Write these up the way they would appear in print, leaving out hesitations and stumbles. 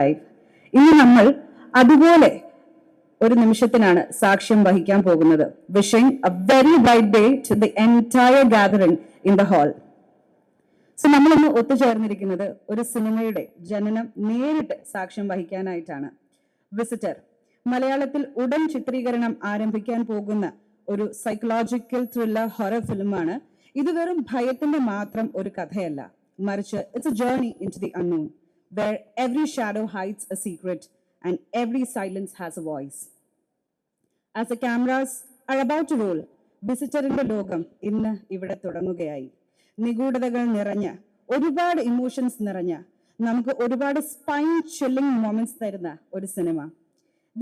Life. ഇന്ന് നമ്മൾ അതുപോലെ ഒരു നിമിഷത്തിനാണ് സാക്ഷ്യം വഹിക്കാൻ പോകുന്നത്. Wishing a very bright day to the entire gathering in the hall. So നമ്മളിന്ന് ഒത്തുചേർന്നിരിക്കുന്നത് ഒരു സിനിമയുടെ ജനനം നേരിട്ട് സാക്ഷ്യം വഹിക്കാനായിട്ടാണ്. വിസിറ്റർ മലയാളത്തിൽ ഉടൻ ചിത്രീകരണം ആരംഭിക്കാൻ പോകുന്ന ഒരു സൈക്കോളജിക്കൽ ത്രില്ലർ ഹൊറർ ഫിലിമാണ്. ഇത് വെറും ഭയത്തിന്റെ മാത്രം ഒരു കഥയല്ല, മറിച്ച് it's a journey into the unknown, where every shadow hides a secret and every silence has a voice. As the cameras are about to roll, വിസിറ്ററിന്റെ ലോകം ഇന്ന് ഇവിടെ തുടങ്ങുകയായി. നിഗൂഢതകൾ നിറഞ്ഞ, ഒരുപാട് ഇമോഷൻസ് നിറഞ്ഞ, നമുക്ക് ഒരുപാട് സ്പൈൻ ചില്ലിംഗ് മൊമെന്റ്സ് തരുന്ന ഒരു cinema.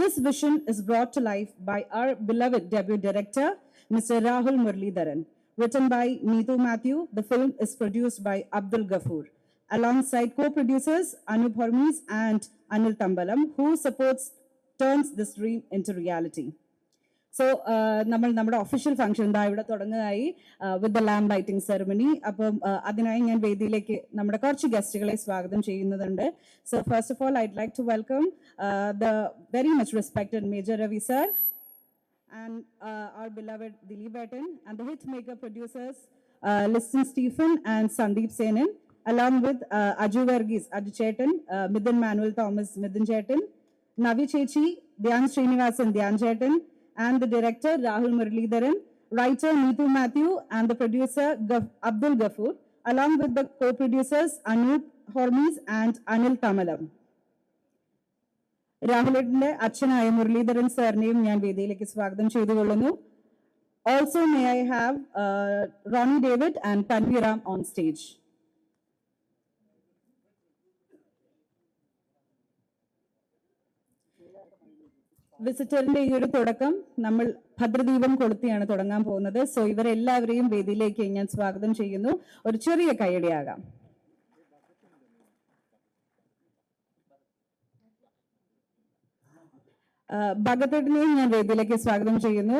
This vision is brought to life by our beloved debut director, Mr. Rahul Muralidharan. Written by Neetu Mathew, the film is produced by Abdul Ghafoor, alongside co-producers Anup Hormis and Anil Tambalam, who turns this dream into reality. So, നമ്മൾ നമ്മുടെ official function ഇവിടെ തുടങ്ങുകയായി with the lamp lighting ceremony. അപ്പം അതിനായി ഞാൻ വേദിയിലേക്ക് നമ്മുടെ കുറച്ച് ഗസ്റ്റുകളെ സ്വാഗതം ചെയ്യുന്നുണ്ട്. So first of all I'd like to welcome the very much respected major Ravi sir and our beloved Dilip Etten and the hit maker producers Liston Stephen and Sandeep Senin, along with Aju Varghese, Aju Chetan, Midhan Manuel Thomas, Midhan Chetan, Navi Chechi, Dhyan Srinivasan, Dhyan Chetan, and the director Rahul Muralidharan, writer Neetu Mathew, and the producer Abdul Ghafoor, along with the co-producers Anup Hormis and Anil Tambalam. രാഹുലിന്റെ അച്ഛനായ മുരളീധരൻ സാറിനെയും ഞാൻ വേദിയിലേക്ക് സ്വാഗതം ചെയ്തുകൊള്ളുന്നു. Also may I have Roni David and Tanvi Ram on stage. വിസിറ്ററിന്റെ ഈ ഒരു തുടക്കം നമ്മൾ ഭദ്രദീപം കൊളുത്തിയാണ് തുടങ്ങാൻ പോകുന്നത്. സോ ഇവരെല്ലാവരെയും വേദിയിലേക്ക് ഞാൻ സ്വാഗതം ചെയ്യുന്നു. ഒരു ചെറിയ കൈയടിയാകാം. ഭഗത്തേട്ടനെയും ഞാൻ വേദിയിലേക്ക് സ്വാഗതം ചെയ്യുന്നു.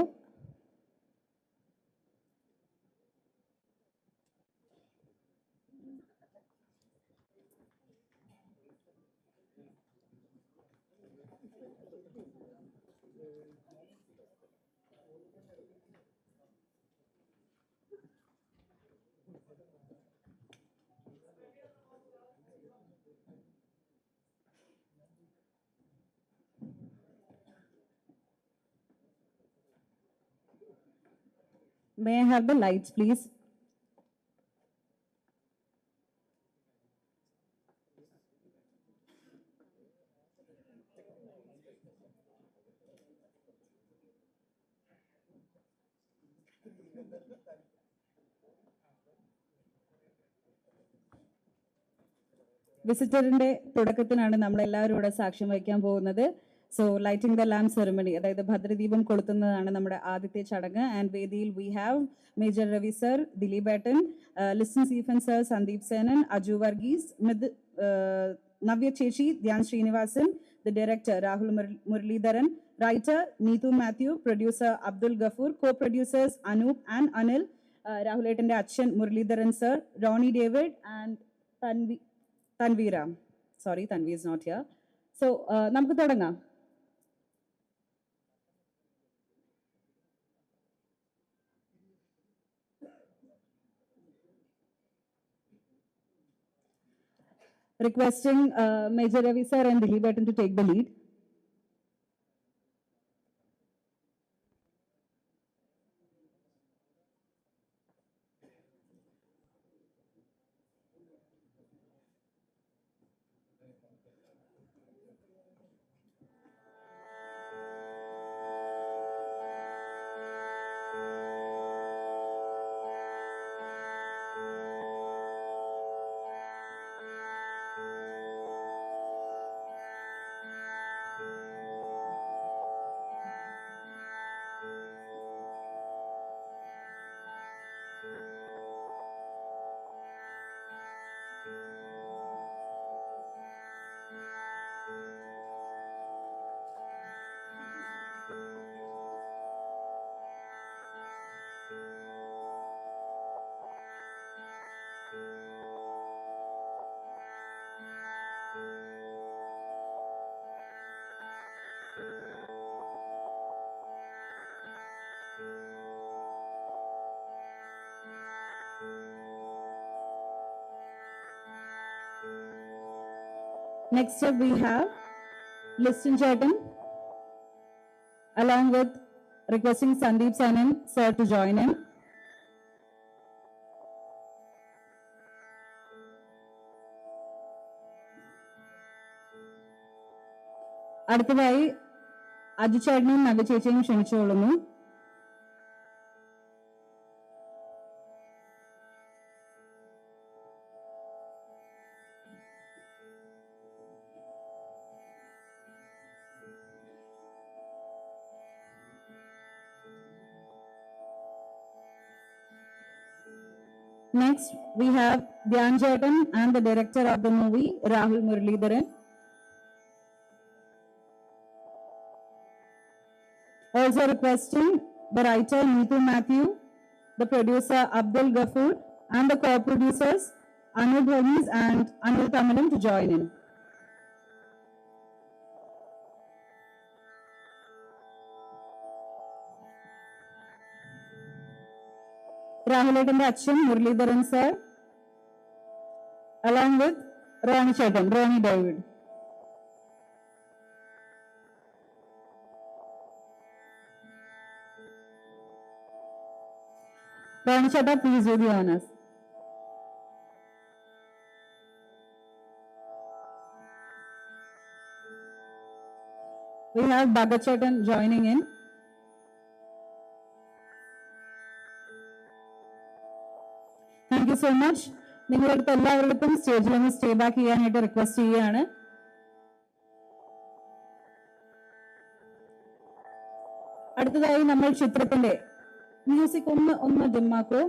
May I have the lights, please? വിസിറ്ററിന്റെ തുടക്കത്തിനാണ് നമ്മൾ എല്ലാവരും ഇവിടെ സാക്ഷ്യം വഹിക്കാൻ പോകുന്നത്. So lighting the lamp ceremony, അതായത് ഭദ്രദീപം കൊളുത്തുന്നതാണ് നമ്മുടെ ആദ്യത്തെ ചടങ്ങ്. ആൻഡ് വേദിയിൽ we have Major Ravi sir, Dileep ഏട്ടൻ, ലിസ്റ്റൻ സ്റ്റീഫൻ സർ, സന്ദീപ് സേനൻ, അജു വർഗീസ്, നവ്യ ചേച്ചി, Dhyan Sreenivasan, the director Rahul Muraleedharan, writer Neetu Mathew, producer Abdul Ghafoor, co-producers Anup and Anil, Rahul Etten's അച്ഛൻ Muraleedharan sir, Ronnie David and Tanvi Ram. Sorry, Tanvi is not here. So, നമുക്ക് തുടങ്ങാം. Requesting Major Ravi sir and Dilip Etten to take the lead. Next up, we have Liston Chetan, along with requesting Sandeep Sanan sir to join in. അടുത്തതായി അജു ചേട്ടനെയും നഗ ചേച്ചിയും ക്ഷണിച്ചുകൊള്ളുന്നു. Next, we have Dhyan Chetan and the director of the movie, Rahul Muralidharan. Also requesting the writer Neetu Matthew, the producer Abdul Ghafoor, and the co-producers Anu Bhamis and Anu Tamalam to join in. Rahulekande Achan Muralidharan sir, along with Ronnie Chetan, Ronnie David. Ronnie Chetta, please do the honors. We have Bhagat Chetan joining in. Thank you so much. നിങ്ങളുടെ എല്ലാവരുടെയും സ്റ്റേജിൽ ഒന്ന് stay back ചെയ്യാനായിട്ട് request ചെയ്യുകയാണ്. അടുത്തതായി നമ്മൾ ചിത്രത്തിന്റെ music ഒന്ന് ഡിമ്മാക്കോ.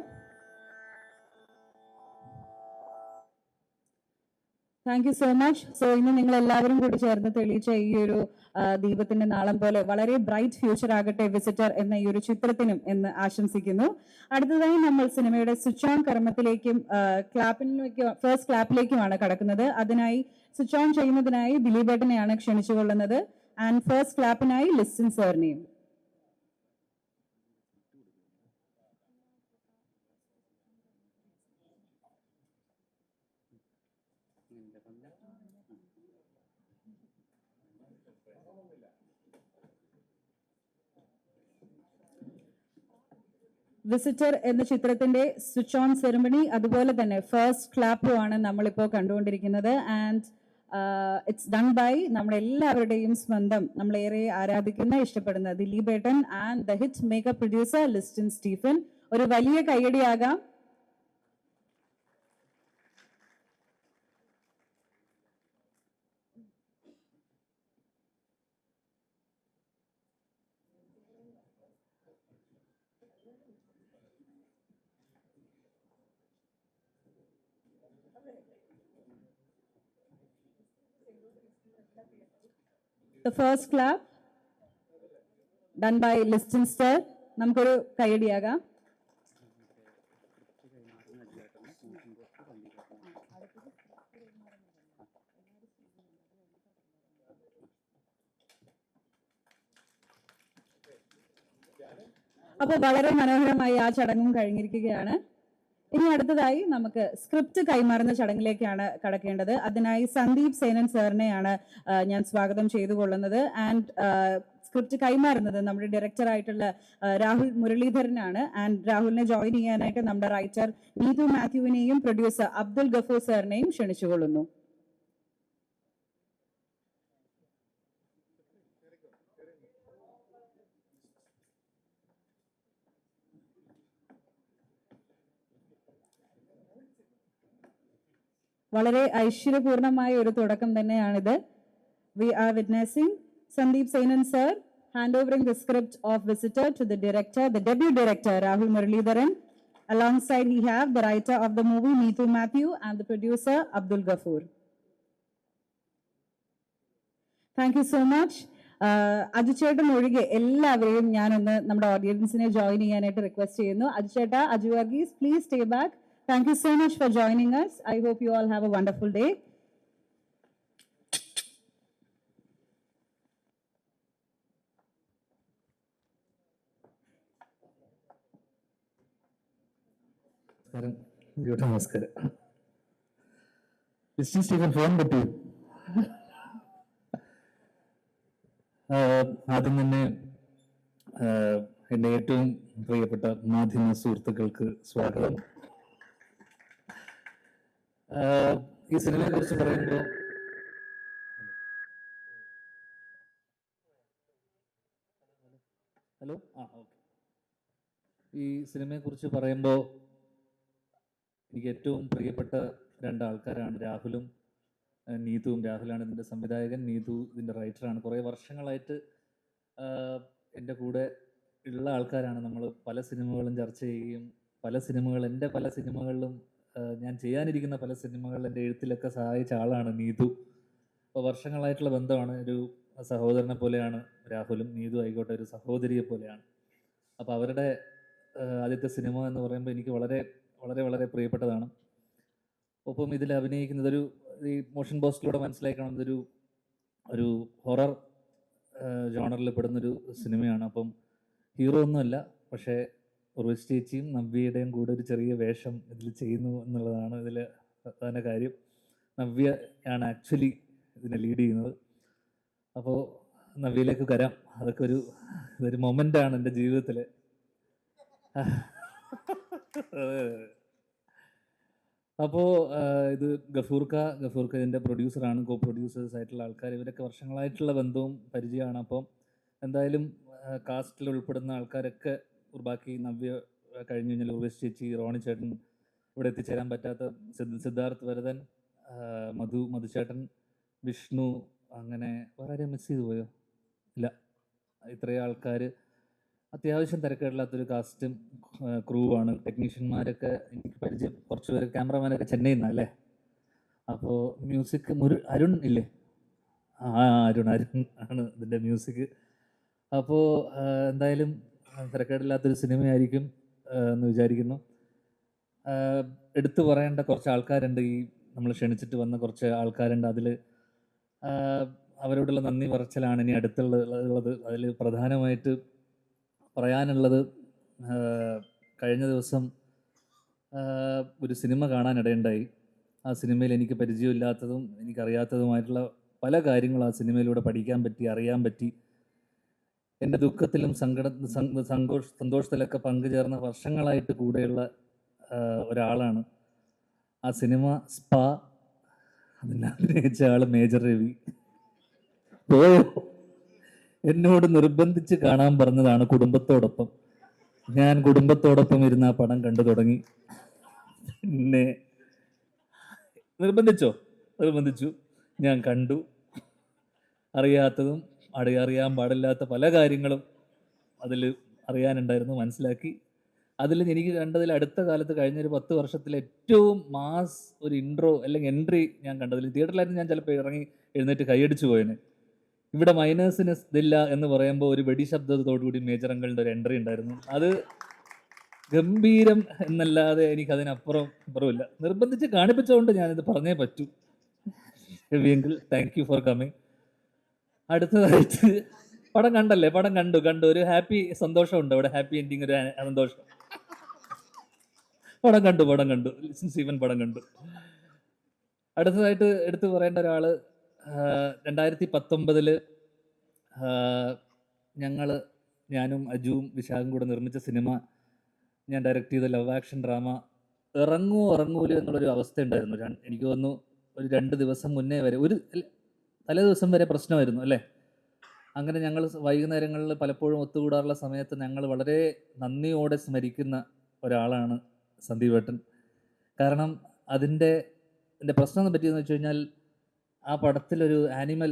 Thank you so much. So ഇന്ന് നിങ്ങൾ എല്ലാവരും കൂടി ചേർന്ന് തെളിയിച്ച ഈ ഒരു ദീപത്തിന്റെ നാളം പോലെ വളരെ ബ്രൈറ്റ് ഫ്യൂച്ചർ ആകട്ടെ വിസിറ്റർ എന്ന ഈ ഒരു ചിത്രത്തിനും എന്ന് ആശംസിക്കുന്നു. അടുത്തതായി നമ്മൾ സിനിമയുടെ സ്വിച്ച് ഓൺ കർമ്മത്തിലേക്കും ഫസ്റ്റ് ക്ലാപ്പിലേക്കുമാണ് കടക്കുന്നത്. അതിനായി സ്വിച്ച് ഓൺ ചെയ്യുന്നതിനായി ദിലീപേട്ടനെയാണ് ക്ഷണിച്ചുകൊള്ളുന്നത്. ആൻഡ് ഫസ്റ്റ് ക്ലാപ്പിനായി ലിസ്റ്റൻ സാറിനെയും. വിസിറ്റർ എന്ന ചിത്രത്തിന്റെ സ്വിച്ച് ഓൺ സെറിമണി അതുപോലെ തന്നെ ഫസ്റ്റ് ക്ലാപ്പുമാണ് നമ്മളിപ്പോൾ കണ്ടുകൊണ്ടിരിക്കുന്നത്. ആൻഡ് ഇറ്റ്സ് ഡൺ ബൈ നമ്മുടെ എല്ലാവരുടെയും സ്വന്തം, നമ്മളേറെ ആരാധിക്കുന്ന ഇഷ്ടപ്പെടുന്ന ദിലീപേട്ടൻ and the hit makeup producer Listin Stephen. ഒരു വലിയ കയ്യടിയാകാം. The first clap done by Liston sir. നമുക്കൊരു കയ്യടിയാകാം. അപ്പോൾ വളരെ മനോഹരമായി ആ ചടങ്ങും കഴിഞ്ഞിരിക്കുകയാണ്. ഇനി അടുത്തതായി നമുക്ക് സ്ക്രിപ്റ്റ് കൈമാറുന്ന ചടങ്ങിലേക്കാണ് കടക്കേണ്ടത്. അതിനായി സന്ദീപ് സേനൻ സാറിനെയാണ് ഞാൻ സ്വാഗതം ചെയ്തുകൊള്ളുന്നത്. ആൻഡ് സ്ക്രിപ്റ്റ് കൈമാറുന്നത് നമ്മുടെ ഡയറക്ടർ ആയിട്ടുള്ള രാഹുൽ മുരളീധരനാണ്. ആൻഡ് രാഹുലിനെ ജോയിൻ ചെയ്യാനായിട്ട് നമ്മുടെ റൈറ്റർ നീതു മാത്യുവിനെയും പ്രൊഡ്യൂസർ അബ്ദുൽ ഗഫൂർ സാറിനെയും ക്ഷണിച്ചുകൊള്ളുന്നു. വളരെ ഐശ്വര്യപൂർണമായ ഒരു തുടക്കം തന്നെയാണിത്. We are witnessing Sandeep Sanan sir handovering the script of Visitor to the director, the debut director Rahul Muralidharan. Alongside he have the writer of the movie Neetu Matthew and the producer Abdul Ghafoor. Thank you so much. Aju ചേട്ടൻ ഒഴികെ എല്ലാവരെയും ഞാനൊന്ന് നമ്മുടെ ഓഡിയൻസിനെ join ചെയ്യാനായിട്ട് request ചെയ്യുന്നു. അജു ചേട്ടാ, Aju Varghese, please stay back. Thank you so much for joining us. I hope you all have a wonderful day. Namaskaram. Mr. Stephen, phone ആദ്യം തന്നെ എൻ്റെ ഏറ്റവും പ്രിയപ്പെട്ട മാധ്യമ സുഹൃത്തുക്കൾക്ക് സ്വാഗതം. ഈ സിനിമയെ കുറിച്ച് പറയുമ്പോൾ ഈ സിനിമയെക്കുറിച്ച് പറയുമ്പോൾ എനിക്ക് ഏറ്റവും പ്രിയപ്പെട്ട രണ്ടാൾക്കാരാണ് രാഹുലും നീതുവും. രാഹുലാണ് ഇതിൻ്റെ സംവിധായകൻ, നീതു ഇതിൻ്റെ റൈറ്ററാണ്. കുറേ വർഷങ്ങളായിട്ട് എൻ്റെ കൂടെ ഉള്ള ആൾക്കാരാണ്. നമ്മൾ പല സിനിമകളും ചർച്ച ചെയ്യുകയും എൻ്റെ പല സിനിമകളിലും ഞാൻ ചെയ്യാനിരിക്കുന്ന പല സിനിമകളിൽ എൻ്റെ എഴുത്തിലൊക്കെ സഹായിച്ച ആളാണ് നീതു. അപ്പോൾ വർഷങ്ങളായിട്ടുള്ള ബന്ധമാണ്. ഒരു സഹോദരനെ പോലെയാണ് രാഹുലും. നീതു ആയിക്കോട്ടെ ഒരു സഹോദരിയെ പോലെയാണ്. അപ്പോൾ അവരുടെ ആദ്യത്തെ സിനിമ എന്ന് പറയുമ്പോൾ എനിക്ക് വളരെ വളരെ വളരെ പ്രിയപ്പെട്ടതാണ്. ഒപ്പം ഇതിൽ അഭിനയിക്കുന്നതൊരു ഈ മോഷൻ പോസ്റ്റിലൂടെ മനസ്സിലാക്കണം, ഒരു ഹൊറർ ജോണറിൽ പെടുന്നൊരു സിനിമയാണ്. അപ്പം ഹീറോ ഒന്നുമല്ല, പക്ഷേ ഉർവശി ചേച്ചിയും നവ്യയുടെയും കൂടെ ഒരു ചെറിയ വേഷം ഇതിൽ ചെയ്യുന്നു എന്നുള്ളതാണ് ഇതിൽ പ്രധാന കാര്യം. നവ്യ ആണ് ആക്ച്വലി ഇതിനെ ലീഡ് ചെയ്യുന്നത്. അപ്പോൾ നവ്യയിലേക്ക് വരാം. അതൊക്കെ ഇതൊരു മൊമെൻ്റാണ് എൻ്റെ ജീവിതത്തിൽ. അപ്പോൾ ഇത് ഗഫൂർക്ക ഇതിൻ്റെ പ്രൊഡ്യൂസറാണ്. കോ പ്രൊഡ്യൂസേഴ്സ് ആയിട്ടുള്ള ആൾക്കാർ. ഇവരൊക്കെ വർഷങ്ങളായിട്ടുള്ള ബന്ധവും പരിചയമാണ്. അപ്പം എന്തായാലും കാസ്റ്റിൽ ഉൾപ്പെടുന്ന ആൾക്കാരൊക്കെ ബാക്കി നവ്യ കഴിഞ്ഞു കഴിഞ്ഞാൽ ഉർവശി ചേച്ചി, റോണി ചേട്ടൻ, ഇവിടെ എത്തിച്ചേരാൻ പറ്റാത്ത സിദ്ധാർത്ഥ് വരദൻ, മധുചേട്ടൻ, വിഷ്ണു, അങ്ങനെ വേറെ ആരെയും മിസ് ചെയ്തു പോയോ? ഇല്ല, ഇത്രയും ആൾക്കാർ. അത്യാവശ്യം തിരക്കേടില്ലാത്തൊരു കാസ്റ്റും ക്രൂ ആണ്. ടെക്നീഷ്യന്മാരൊക്കെ എനിക്ക് പരിചയം കുറച്ച് പേര്. ക്യാമറമാനൊക്കെ ചെന്നൈയിൽ നിന്നല്ലേ. അപ്പോൾ മ്യൂസിക് അരുൺ ഇല്ലേ? അരുൺ ആണ് ഇതിൻ്റെ മ്യൂസിക്. അപ്പോൾ എന്തായാലും തിരക്കേടില്ലാത്തൊരു സിനിമയായിരിക്കും എന്ന് വിചാരിക്കുന്നു. എടുത്തു പറയേണ്ട കുറച്ച് ആൾക്കാരുണ്ട്. ഈ നമ്മൾ ക്ഷണിച്ചിട്ട് വന്ന കുറച്ച് ആൾക്കാരുണ്ട്. അതിൽ അവരോടുള്ള നന്ദി പറച്ചിലാണ് ഇനി അടുത്തുള്ളത്. അതിൽ പ്രധാനമായിട്ട് പറയാനുള്ളത്, കഴിഞ്ഞ ദിവസം ഒരു സിനിമ കാണാനിടയുണ്ടായി. ആ സിനിമയിൽ എനിക്ക് പരിചയമില്ലാത്തതും എനിക്കറിയാത്തതുമായിട്ടുള്ള പല കാര്യങ്ങളും ആ സിനിമയിലൂടെ പഠിക്കാൻ പറ്റി, അറിയാൻ പറ്റി. എൻ്റെ ദുഃഖത്തിലും സന്തോഷത്തിലൊക്കെ പങ്കുചേർന്ന വർഷങ്ങളായിട്ട് കൂടെയുള്ള ഒരാളാണ്. ആ സിനിമ സ്പാ. അതിനെ അഭിനയിച്ച ആൾ മേജർ രവി. പോയോ? എന്നോട് നിർബന്ധിച്ച് കാണാൻ പറഞ്ഞതാണ് കുടുംബത്തോടൊപ്പം. ഞാൻ കുടുംബത്തോടൊപ്പം ഇരുന്ന് ആ പടം കണ്ടു തുടങ്ങി. പിന്നെ നിർബന്ധിച്ചു. ഞാൻ കണ്ടു. അറിയാത്തതും അറിയാൻ പാടില്ലാത്ത പല കാര്യങ്ങളും അതിൽ അറിയാനുണ്ടായിരുന്നു, മനസ്സിലാക്കി. അതിൽ എനിക്ക് കണ്ടതിൽ അടുത്ത കാലത്ത് കഴിഞ്ഞൊരു 10 വർഷത്തിൽ ഏറ്റവും മാസ് ഒരു ഇൻട്രോ അല്ലെങ്കിൽ എൻട്രി ഞാൻ കണ്ടതിൽ, തിയേറ്ററിലായിരുന്നു ഞാൻ ചിലപ്പോൾ എഴുന്നേറ്റ് കൈയടിച്ചു പോയതിന്. ഇവിടെ മൈനേഴ്സിന് ഇതില്ല എന്ന് പറയുമ്പോൾ ഒരു വെടിശബ്ദത്തോടുകൂടി മേജർ അങ്കിളിൻ്റെ ഒരു എൻട്രി ഉണ്ടായിരുന്നു. അത് ഗംഭീരം എന്നല്ലാതെ എനിക്കതിനപ്പുറമില്ല. നിർബന്ധിച്ച് കാണിപ്പിച്ചുകൊണ്ട് ഞാനിത് പറഞ്ഞേ പറ്റൂ. Ravi uncle, thank you for coming. അടുത്തതായിട്ട് പടം കണ്ടല്ലേ? പടം കണ്ടു. ഒരു ഹാപ്പി സന്തോഷമുണ്ട് അവിടെ. ഹാപ്പി എൻഡിങ്, ഒരു സന്തോഷം. പടം കണ്ടു. സ്റ്റീവൻ പടം കണ്ടു. അടുത്തതായിട്ട് എടുത്തു പറയേണ്ട ഒരാള്, 2019 ഞാനും അജുവും വിശാഖും കൂടെ നിർമ്മിച്ച സിനിമ, ഞാൻ ഡയറക്റ്റ് ചെയ്ത ലവ് ആക്ഷൻ ഡ്രാമ ഇറങ്ങൂല എന്നുള്ളൊരു അവസ്ഥ ഉണ്ടായിരുന്നു. എനിക്ക് തോന്നുന്നു ഒരു 2 ദിവസം മുന്നേ വരെ, തലേ ദിവസം വരെ പ്രശ്നമായിരുന്നു അല്ലേ. അങ്ങനെ ഞങ്ങൾ വൈകുന്നേരങ്ങളിൽ പലപ്പോഴും ഒത്തുകൂടാറുള്ള സമയത്ത് ഞങ്ങൾ വളരെ നന്ദിയോടെ സ്മരിക്കുന്ന ഒരാളാണ് സന്ദീപേട്ടൻ. കാരണം എൻ്റെ പ്രശ്നം പറ്റിയെന്ന് വെച്ച് കഴിഞ്ഞാൽ, ആ പടത്തിലൊരു ആനിമൽ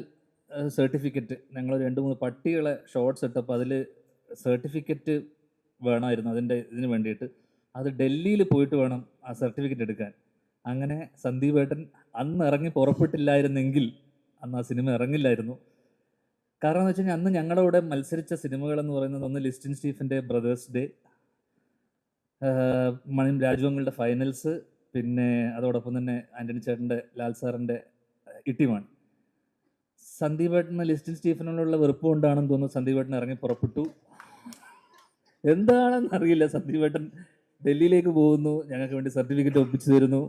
സർട്ടിഫിക്കറ്റ്, ഞങ്ങളൊരു 2-3 പട്ടികളെ ഷോർട്സ് ഇട്ടപ്പോൾ അതിൽ സർട്ടിഫിക്കറ്റ് വേണമായിരുന്നു ഇതിന് വേണ്ടിയിട്ട്. അത് ഡൽഹിയിൽ പോയിട്ട് വേണം ആ സർട്ടിഫിക്കറ്റ് എടുക്കാൻ. അങ്ങനെ സന്ദീപേട്ടൻ അന്ന് ഇറങ്ങി പുറപ്പെട്ടില്ലായിരുന്നെങ്കിൽ അന്ന് ആ സിനിമ ഇറങ്ങില്ലായിരുന്നു. കാരണം എന്ന് വെച്ച് കഴിഞ്ഞാൽ അന്ന് ഞങ്ങളുടെ കൂടെ മത്സരിച്ച സിനിമകളെന്ന് പറയുന്നത്, ഒന്ന് ലിസ്റ്റിൻ സ്റ്റീഫൻ്റെ ബ്രദേഴ്സ് ഡേ, രാജുവങ്ങളുടെ ഫൈനൽസ്, പിന്നെ അതോടൊപ്പം തന്നെ ആൻ്റണി ചേട്ടൻ്റെ, ലാൽ സാറിൻ്റെ ഇട്ടിമാണ്. സന്ദീപേട്ടന് ലിസ്റ്റിൻ സ്റ്റീഫനുള്ള വെറുപ്പ് കൊണ്ടാണെന്ന് തോന്നുന്നു സന്ദീപേട്ടൻ ഇറങ്ങി പുറപ്പെട്ടു. എന്താണെന്നറിയില്ല. സന്ദീപേട്ടൻ ഡൽഹിയിലേക്ക് പോകുന്നു, ഞങ്ങൾക്ക് വേണ്ടി സർട്ടിഫിക്കറ്റ് ഒപ്പിച്ചു തരുന്നു.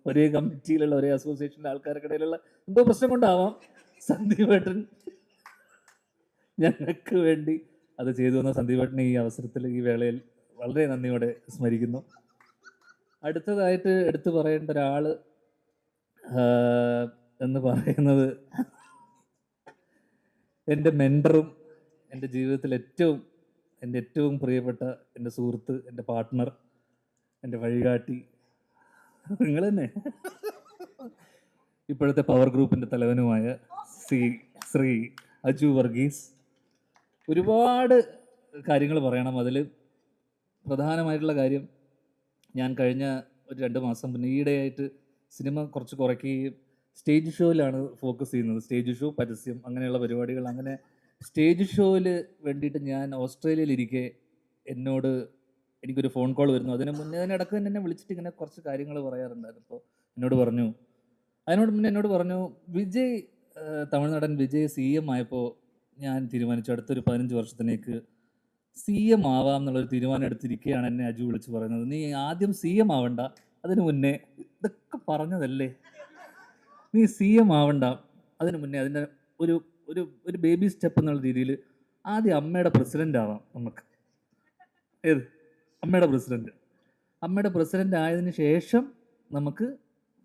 ഒരേ കമ്മിറ്റിയിലുള്ള, ഒരേ അസോസിയേഷനിലെ ആൾക്കാർക്കിടയിലുള്ള എന്തോ പ്രശ്നം കൊണ്ടാവാം സന്ദീപേട്ടൻ ഞങ്ങൾക്ക് വേണ്ടി അത് ചെയ്തു തന്ന സന്ദീപേട്ടനെ ഈ അവസരത്തിൽ ഈ വേളയിൽ വളരെ നന്ദിയോടെ സ്മരിക്കുന്നു. അടുത്തതായിട്ട് എടുത്തു പറയേണ്ട ഒരാൾ എന്ന് പറയുന്നത് എൻ്റെ മെൻറ്ററും എൻ്റെ ജീവിതത്തിൽ എൻ്റെ ഏറ്റവും പ്രിയപ്പെട്ട എൻ്റെ സുഹൃത്ത്, എൻ്റെ പാർട്ട്ണർ, എൻ്റെ വഴികാട്ടി, നിങ്ങൾ തന്നെ, ഇപ്പോഴത്തെ പവർ ഗ്രൂപ്പിൻ്റെ തലവനുമായ ശ്രീ അജു വർഗീസ്. ഒരുപാട് കാര്യങ്ങൾ പറയണം. അതിൽ പ്രധാനമായിട്ടുള്ള കാര്യം, ഞാൻ കഴിഞ്ഞ ഒരു 2 മാസം മുന്നേ ഈയിടെയായിട്ട് സിനിമ കുറച്ച് കുറയ്ക്കുകയും സ്റ്റേജ് ഷോയിലാണ് ഫോക്കസ് ചെയ്യുന്നത്. സ്റ്റേജ് ഷോ, പരസ്യം, അങ്ങനെയുള്ള പരിപാടികൾ. അങ്ങനെ സ്റ്റേജ് ഷോയിൽ വേണ്ടിയിട്ട് ഞാൻ ഓസ്ട്രേലിയയിലിരിക്കെ എനിക്കൊരു ഫോൺ കോൾ വരുന്നു. അതിനിടക്ക് തന്നെ എന്നെ വിളിച്ചിട്ട് ഇങ്ങനെ കുറച്ച് കാര്യങ്ങൾ പറയാറുണ്ടായിരുന്നു. അപ്പോൾ എന്നോട് പറഞ്ഞു വിജയ്, തമിഴ്നാടൻ വിജയ് CM ആയപ്പോൾ ഞാൻ തീരുമാനിച്ചു അടുത്തൊരു 15 വർഷത്തിലേക്ക് CM ആവാം എന്നുള്ളൊരു തീരുമാനം എടുത്തിരിക്കുകയാണ്. എന്നെ അജു വിളിച്ച് പറയുന്നത്, നീ ആദ്യം CM ആവണ്ട, അതിനു മുന്നേ ഇതൊക്കെ പറഞ്ഞതല്ലേ, നീ CM ആവണ്ട, അതിനു മുന്നേ അതിൻ്റെ ഒരു ബേബി സ്റ്റെപ്പ് എന്നുള്ള രീതിയിൽ ആദ്യം അമ്മയുടെ പ്രസിഡൻ്റ് ആവാം നമുക്ക്. അമ്മയുടെ പ്രസിഡൻ്റ് ആയതിനു ശേഷം നമുക്ക്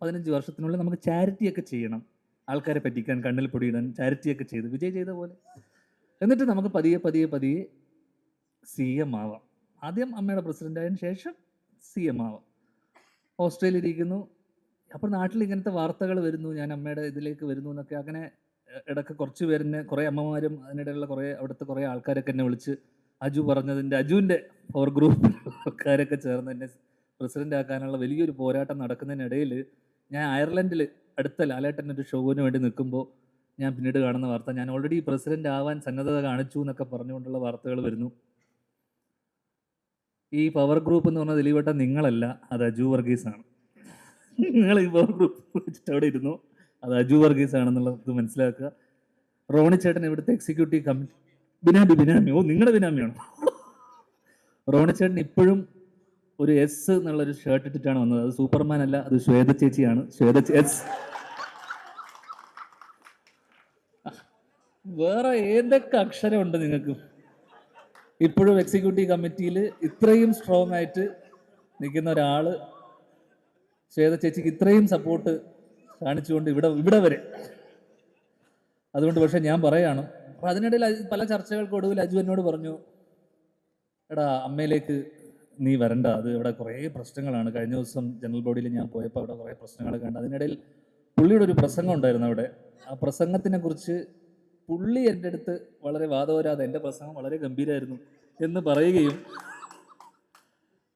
15 വർഷത്തിനുള്ളിൽ നമുക്ക് ചാരിറ്റിയൊക്കെ ചെയ്യണം, ആൾക്കാരെ പറ്റിക്കാൻ, കണ്ണിൽ പൊടിയിടാൻ ചാരിറ്റിയൊക്കെ ചെയ്ത് വിജയ് ചെയ്ത പോലെ. എന്നിട്ട് നമുക്ക് പതിയെ CM ആവാം. ആദ്യം അമ്മയുടെ പ്രസിഡൻ്റ് ആയതിനു ശേഷം CM ആവാം. ഓസ്ട്രേലിയയിൽ ഇരിക്കുന്നു. അപ്പോൾ നാട്ടിൽ ഇങ്ങനത്തെ വാർത്തകൾ വരുന്നു, ഞാൻ അമ്മയുടെ ഇതിലേക്ക് വരുന്നു എന്നൊക്കെ. അങ്ങനെ ഇടയ്ക്ക് കുറച്ച് പേരെന്നെ, കുറേ അമ്മമാരും അതിനിടയിലുള്ള അവിടുത്തെ കുറേ ആൾക്കാരൊക്കെ എന്നെ വിളിച്ച് അജുവിൻ്റെ പവർ ഗ്രൂപ്പ് ആൾക്കാരൊക്കെ ചേർന്ന് എന്നെ പ്രസിഡൻ്റ് ആക്കാനുള്ള വലിയൊരു പോരാട്ടം നടക്കുന്നതിനിടയിൽ ഞാൻ അയർലൻഡിൽ അടുത്ത ലാലേട്ടൻ്റെ ഒരു ഷോവിന് വേണ്ടി നിൽക്കുമ്പോൾ ഞാൻ പിന്നീട് കാണുന്ന വാർത്ത, ഞാൻ ഓൾറെഡി പ്രസിഡൻ്റ് ആവാൻ സന്നദ്ധത കാണിച്ചു എന്നൊക്കെ പറഞ്ഞുകൊണ്ടുള്ള വാർത്തകൾ വരുന്നു. ഈ പവർ ഗ്രൂപ്പ് എന്ന് പറഞ്ഞാൽ ദിലീപേട്ട നിങ്ങളല്ല, അത് അജു വർഗീസാണ്. നിങ്ങൾ ഈ പവർ ഗ്രൂപ്പ് വെച്ചിട്ട് അവിടെ ഇരുന്നു, അത് അജു വർഗീസ് ആണെന്നുള്ളത് മനസ്സിലാക്കുക. റോണി ചേട്ടൻ ഇവിടുത്തെ എക്സിക്യൂട്ടീവ് കമ്മിറ്റി ബിനാമി. ഓ, നിങ്ങളുടെ ബിനാമിയാണ്. റോണി ചേട്ടൻ ഇപ്പോഴും ഒരു S എന്നുള്ളൊരു ഷർട്ട് ഇട്ടിട്ടാണ് വന്നത്. അത് സൂപ്പർമാൻ അല്ല, അത് ശ്വേത ചേച്ചിയാണ്. വേറെ ഏതൊക്കെ അക്ഷരമുണ്ട് നിങ്ങൾക്ക്? ഇപ്പോഴും എക്സിക്യൂട്ടീവ് കമ്മിറ്റിയിൽ ഇത്രയും സ്ട്രോങ് ആയിട്ട് നിൽക്കുന്ന ഒരാൾ, ശ്വേത ചേച്ചിക്ക് ഇത്രയും സപ്പോർട്ട് കാണിച്ചുകൊണ്ട് ഇവിടെ വരെ. അതുകൊണ്ട് പക്ഷെ ഞാൻ പറയാണ്, അപ്പം അതിനിടയിൽ പല ചർച്ചകൾക്കൊടുവിൽ അജു എന്നോട് പറഞ്ഞു, എടാ അമ്മയിലേക്ക് നീ വരണ്ട, അത് ഇവിടെ കുറേ പ്രശ്നങ്ങളാണ്. കഴിഞ്ഞ ദിവസം ജനറൽ ബോഡിയിൽ ഞാൻ പോയപ്പോൾ അവിടെ കുറേ പ്രശ്നങ്ങൾ കണ്ട്. അതിനിടയിൽ പുള്ളിയുടെ ഒരു പ്രസംഗം ഉണ്ടായിരുന്നു അവിടെ. ആ പ്രസംഗത്തിനെ കുറിച്ച് പുള്ളി എൻ്റെ അടുത്ത് വളരെ വാദോരാതെ, എൻ്റെ പ്രസംഗം വളരെ ഗംഭീരമായിരുന്നു എന്ന് പറയുകയും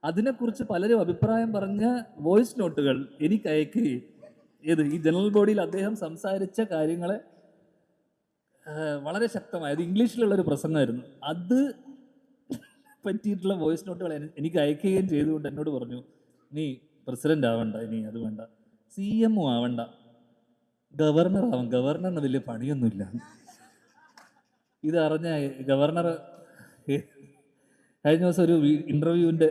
അതിനെക്കുറിച്ച് പലരും അഭിപ്രായം പറഞ്ഞ വോയിസ് നോട്ടുകൾ എനിക്ക് അയക്കുകയും ഈ ജനറൽ ബോഡിയിൽ അദ്ദേഹം സംസാരിച്ച കാര്യങ്ങളെ വളരെ ശക്തമായത് ഇംഗ്ലീഷിലുള്ളൊരു പ്രസംഗമായിരുന്നു, അത് പറ്റിയിട്ടുള്ള വോയിസ് നോട്ടുകൾ എനിക്ക് അയക്കുകയും ചെയ്തുകൊണ്ട് എന്നോട് പറഞ്ഞു, നീ പ്രസിഡൻ്റ് ആവണ്ട, ഇനി അത് വേണ്ട, CM ആവണ്ട, ഗവർണർ ആവാം, ഗവർണറിന് വലിയ പണിയൊന്നുമില്ല. ഇതറിഞ്ഞ ഗവർണർ കഴിഞ്ഞ ദിവസം ഒരു ഇൻ്റർവ്യൂവിൻ്റെ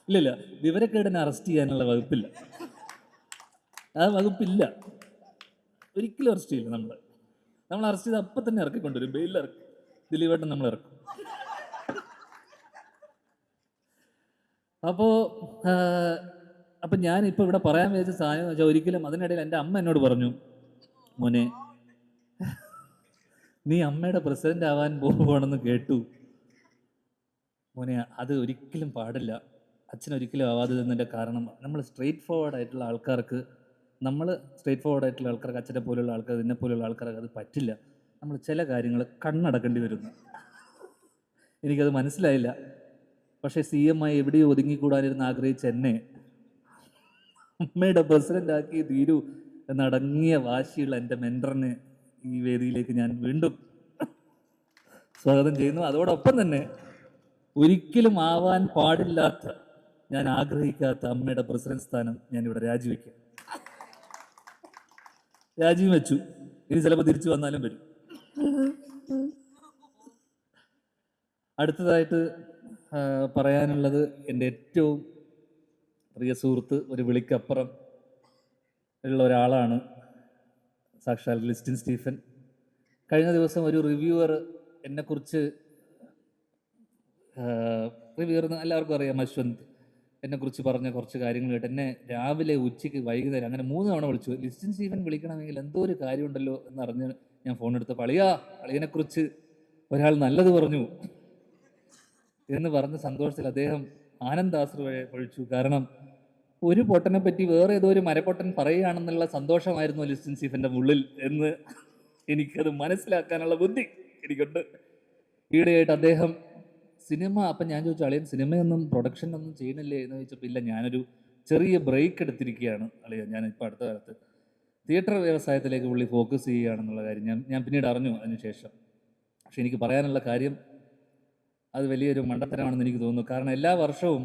ഇല്ല വിവരക്കേടിനെ അറസ്റ്റ് ചെയ്യാനുള്ള വകുപ്പില്ല, ആ വകുപ്പില്ല, ഒരിക്കലും അറസ്റ്റ് ചെയ്യില്ല. നമ്മൾ അറസ്റ്റ് ചെയ്ത് അപ്പം തന്നെ ഇറക്കിക്കൊണ്ടുവരും, ബെയിലിൽ ഇറക്കും, ദിലീപേട്ടൻ നമ്മൾ ഇറക്കും. അപ്പോൾ ഞാനിപ്പോൾ ഇവിടെ പറയാൻ വിചാരിച്ച സാധനം എന്ന് വെച്ചാൽ, ഒരിക്കലും അതിനിടയിൽ എൻ്റെ അമ്മ എന്നോട് പറഞ്ഞു, മോനെ നീ അമ്മയുടെ പ്രസിഡൻ്റ് ആവാൻ പോവുകയാണെന്ന് കേട്ടു മോനെ, അത് ഒരിക്കലും പാടില്ല, അച്ഛനൊരിക്കലും ആവാത്തതിൻ്റെ കാരണം നമ്മൾ സ്ട്രെയിറ്റ് ഫോർവേഡ് ആയിട്ടുള്ള ആൾക്കാർക്ക് അച്ഛനെ പോലുള്ള ആൾക്കാർ, ഇതിനെ പോലുള്ള ആൾക്കാർക്ക് അത് പറ്റില്ല. നമ്മൾ ചില കാര്യങ്ങൾ കണ്ണടക്കേണ്ടി വരുന്നു. എനിക്കത് മനസ്സിലായില്ല. പക്ഷേ CM ആയി എവിടെയോ ഒതുങ്ങിക്കൂടാനിരുന്ന് ആഗ്രഹിച്ച എന്നെ അമ്മയുടെ പ്രസിഡൻ്റ് ആക്കി തീരൂ എന്നടങ്ങിയ വാശിയുള്ള എൻ്റെ മെൻറ്ററിനെ ഈ വേദിയിലേക്ക് ഞാൻ വീണ്ടും സ്വാഗതം ചെയ്യുന്നു. അതോടൊപ്പം തന്നെ ഒരിക്കലും ആവാൻ പാടില്ലാത്ത, ഞാൻ ആഗ്രഹിക്കാത്ത അമ്മയുടെ പ്രസിഡന്റ് സ്ഥാനം ഞാനിവിടെ രാജിയും വെച്ചു. ഇനി ചിലപ്പോൾ തിരിച്ചു വന്നാലും വരും. അടുത്തതായിട്ട് പറയാനുള്ളത്, എൻ്റെ ഏറ്റവും പ്രിയ സുഹൃത്ത്, ഒരു വിളിക്കപ്പുറം ഉള്ള ഒരാളാണ് സാക്ഷാൽ ലിസ്റ്റിൻ സ്റ്റീഫൻ. കഴിഞ്ഞ ദിവസം ഒരു റിവ്യൂവർ എന്നെക്കുറിച്ച്, റിവ്യൂവർ എല്ലാവർക്കും അറിയാം, അശ്വന്ത്, എന്നെക്കുറിച്ച് പറഞ്ഞ കുറച്ച് കാര്യങ്ങൾ കേട്ട് എന്നെ രാവിലെ, ഉച്ചയ്ക്ക്, വൈകുന്നേരം അങ്ങനെ 3 തവണ വിളിച്ചു. ലിസ്റ്റിൻ സ്റ്റീഫൻ വിളിക്കണമെങ്കിൽ എന്തോ ഒരു കാര്യമുണ്ടല്ലോ എന്നറിഞ്ഞ് ഞാൻ ഫോൺ എടുത്തപ്പോൾ അളിയനെക്കുറിച്ച് ഒരാൾ നല്ലത് പറഞ്ഞു എന്ന് പറഞ്ഞ സന്തോഷത്തിൽ അദ്ദേഹം ആനന്ദാശ്രുവെ പൊഴിച്ചു. കാരണം ഒരു പൊട്ടനെ പറ്റി വേറെ ഏതോ ഒരു മരപ്പൊട്ടൻ പറയുകയാണെന്നുള്ള സന്തോഷമായിരുന്നു ലിസ്റ്റിൻ സ്റ്റീഫൻ്റെ ഉള്ളിൽ എന്ന് എനിക്കത് മനസ്സിലാക്കാനുള്ള ബുദ്ധി എനിക്കുണ്ട്. ഈയിടെയായിട്ട് അദ്ദേഹം സിനിമ, അപ്പം ഞാൻ ചോദിച്ചു, അളിയൻ സിനിമയൊന്നും പ്രൊഡക്ഷനൊന്നും ചെയ്യണില്ലേ എന്ന് ചോദിച്ചപ്പോൾ ഇല്ല, ഞാനൊരു ചെറിയ ബ്രേക്ക് എടുത്തിരിക്കുകയാണ് അളിയൻ, ഞാനിപ്പോൾ അടുത്ത കാലത്ത് തിയേറ്റർ വ്യവസായത്തിലേക്ക് പുള്ളി ഫോക്കസ് ചെയ്യുകയാണെന്നുള്ള കാര്യം ഞാൻ പിന്നീട് അറിഞ്ഞു അതിനുശേഷം. പക്ഷെ എനിക്ക് പറയാനുള്ള കാര്യം അത് വലിയൊരു മണ്ടത്തരമാണെന്ന് എനിക്ക് തോന്നുന്നു. കാരണം എല്ലാ വർഷവും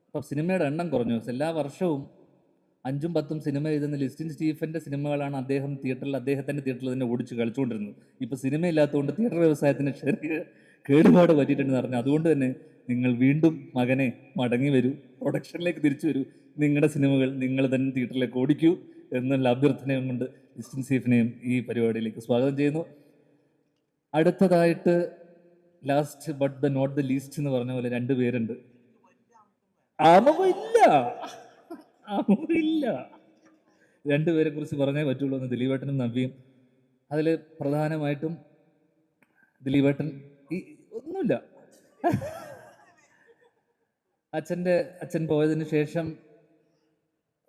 ഇപ്പം സിനിമയുടെ എണ്ണം കുറഞ്ഞു. എല്ലാ വർഷവും 5ഉം 10ഉം സിനിമ എഴുതുന്ന ലിസ്റ്റിൻ സ്റ്റീഫൻ്റെ സിനിമകളാണ് അദ്ദേഹത്തിൻ്റെ തിയേറ്ററിൽ തന്നെ ഓടിച്ച് കളിച്ചുകൊണ്ടിരുന്നത്. ഇപ്പോൾ സിനിമയില്ലാത്തതുകൊണ്ട് തിയേറ്റർ വ്യവസായത്തിന് ചെറിയ കേടുപാട് പറ്റിയിട്ടുണ്ടെന്ന് പറഞ്ഞു. അതുകൊണ്ട് തന്നെ നിങ്ങൾ വീണ്ടും മകനെ മടങ്ങി വരൂ, പ്രൊഡക്ഷനിലേക്ക് തിരിച്ചു വരൂ, നിങ്ങളുടെ സിനിമകൾ നിങ്ങൾ തന്നെ തിയേറ്ററിലേക്ക് ഓടിക്കൂ എന്നുള്ള അഭ്യർത്ഥനയും കൊണ്ട് ലിസ്റ്റിൻ സ്റ്റീഫനെയും ഈ പരിപാടിയിലേക്ക് സ്വാഗതം ചെയ്യുന്നു. അടുത്തതായിട്ട് last but the not the least എന്ന് പറഞ്ഞ പോലെ 2 പേരുണ്ട്. ഇല്ല 2 പേരെ കുറിച്ച് പറഞ്ഞേ പറ്റുള്ളൂ എന്ന് ദിലീപേട്ടനും നവ്യയും. അതിൽ പ്രധാനമായിട്ടും ദിലീപേട്ടൻ ഒന്നുമില്ല, അച്ഛൻ പോയതിന് ശേഷം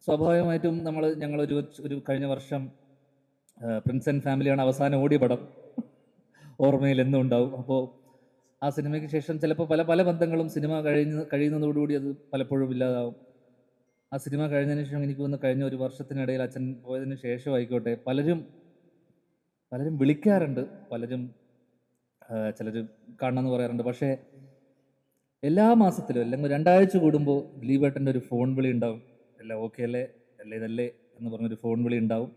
സ്വാഭാവികമായിട്ടും ഞങ്ങളൊരു കഴിഞ്ഞ വർഷം പ്രിൻസ് ആൻഡ് ഫാമിലിയാണ് അവസാനം ഓടിയ പടം, ഓർമ്മയിൽ എന്നും ഉണ്ടാവും. അപ്പോൾ ആ സിനിമയ്ക്ക് ശേഷം ചിലപ്പോൾ പല ബന്ധങ്ങളും സിനിമ കഴിയുന്നതോടുകൂടി അത് പലപ്പോഴും ഇല്ലാതാവും. ആ സിനിമ കഴിഞ്ഞതിന് ശേഷം എനിക്ക് തോന്നുന്നു കഴിഞ്ഞ ഒരു വർഷത്തിനിടയിൽ അച്ഛൻ പോയതിന് ശേഷം ആയിക്കോട്ടെ പലരും വിളിക്കാറുണ്ട്, ചിലർ കാണണമെന്ന് പറയാറുണ്ട്. പക്ഷേ എല്ലാ മാസത്തിലും അല്ലെങ്കിൽ 2 ആഴ്ച കൂടുമ്പോൾ ദിലീപേട്ടൻ്റെ ഒരു ഫോൺ വിളി ഉണ്ടാവും. എല്ലാം ഓക്കെ അല്ലേ, ഇതല്ലേ എന്ന് പറഞ്ഞൊരു ഫോൺ വിളി ഉണ്ടാവും.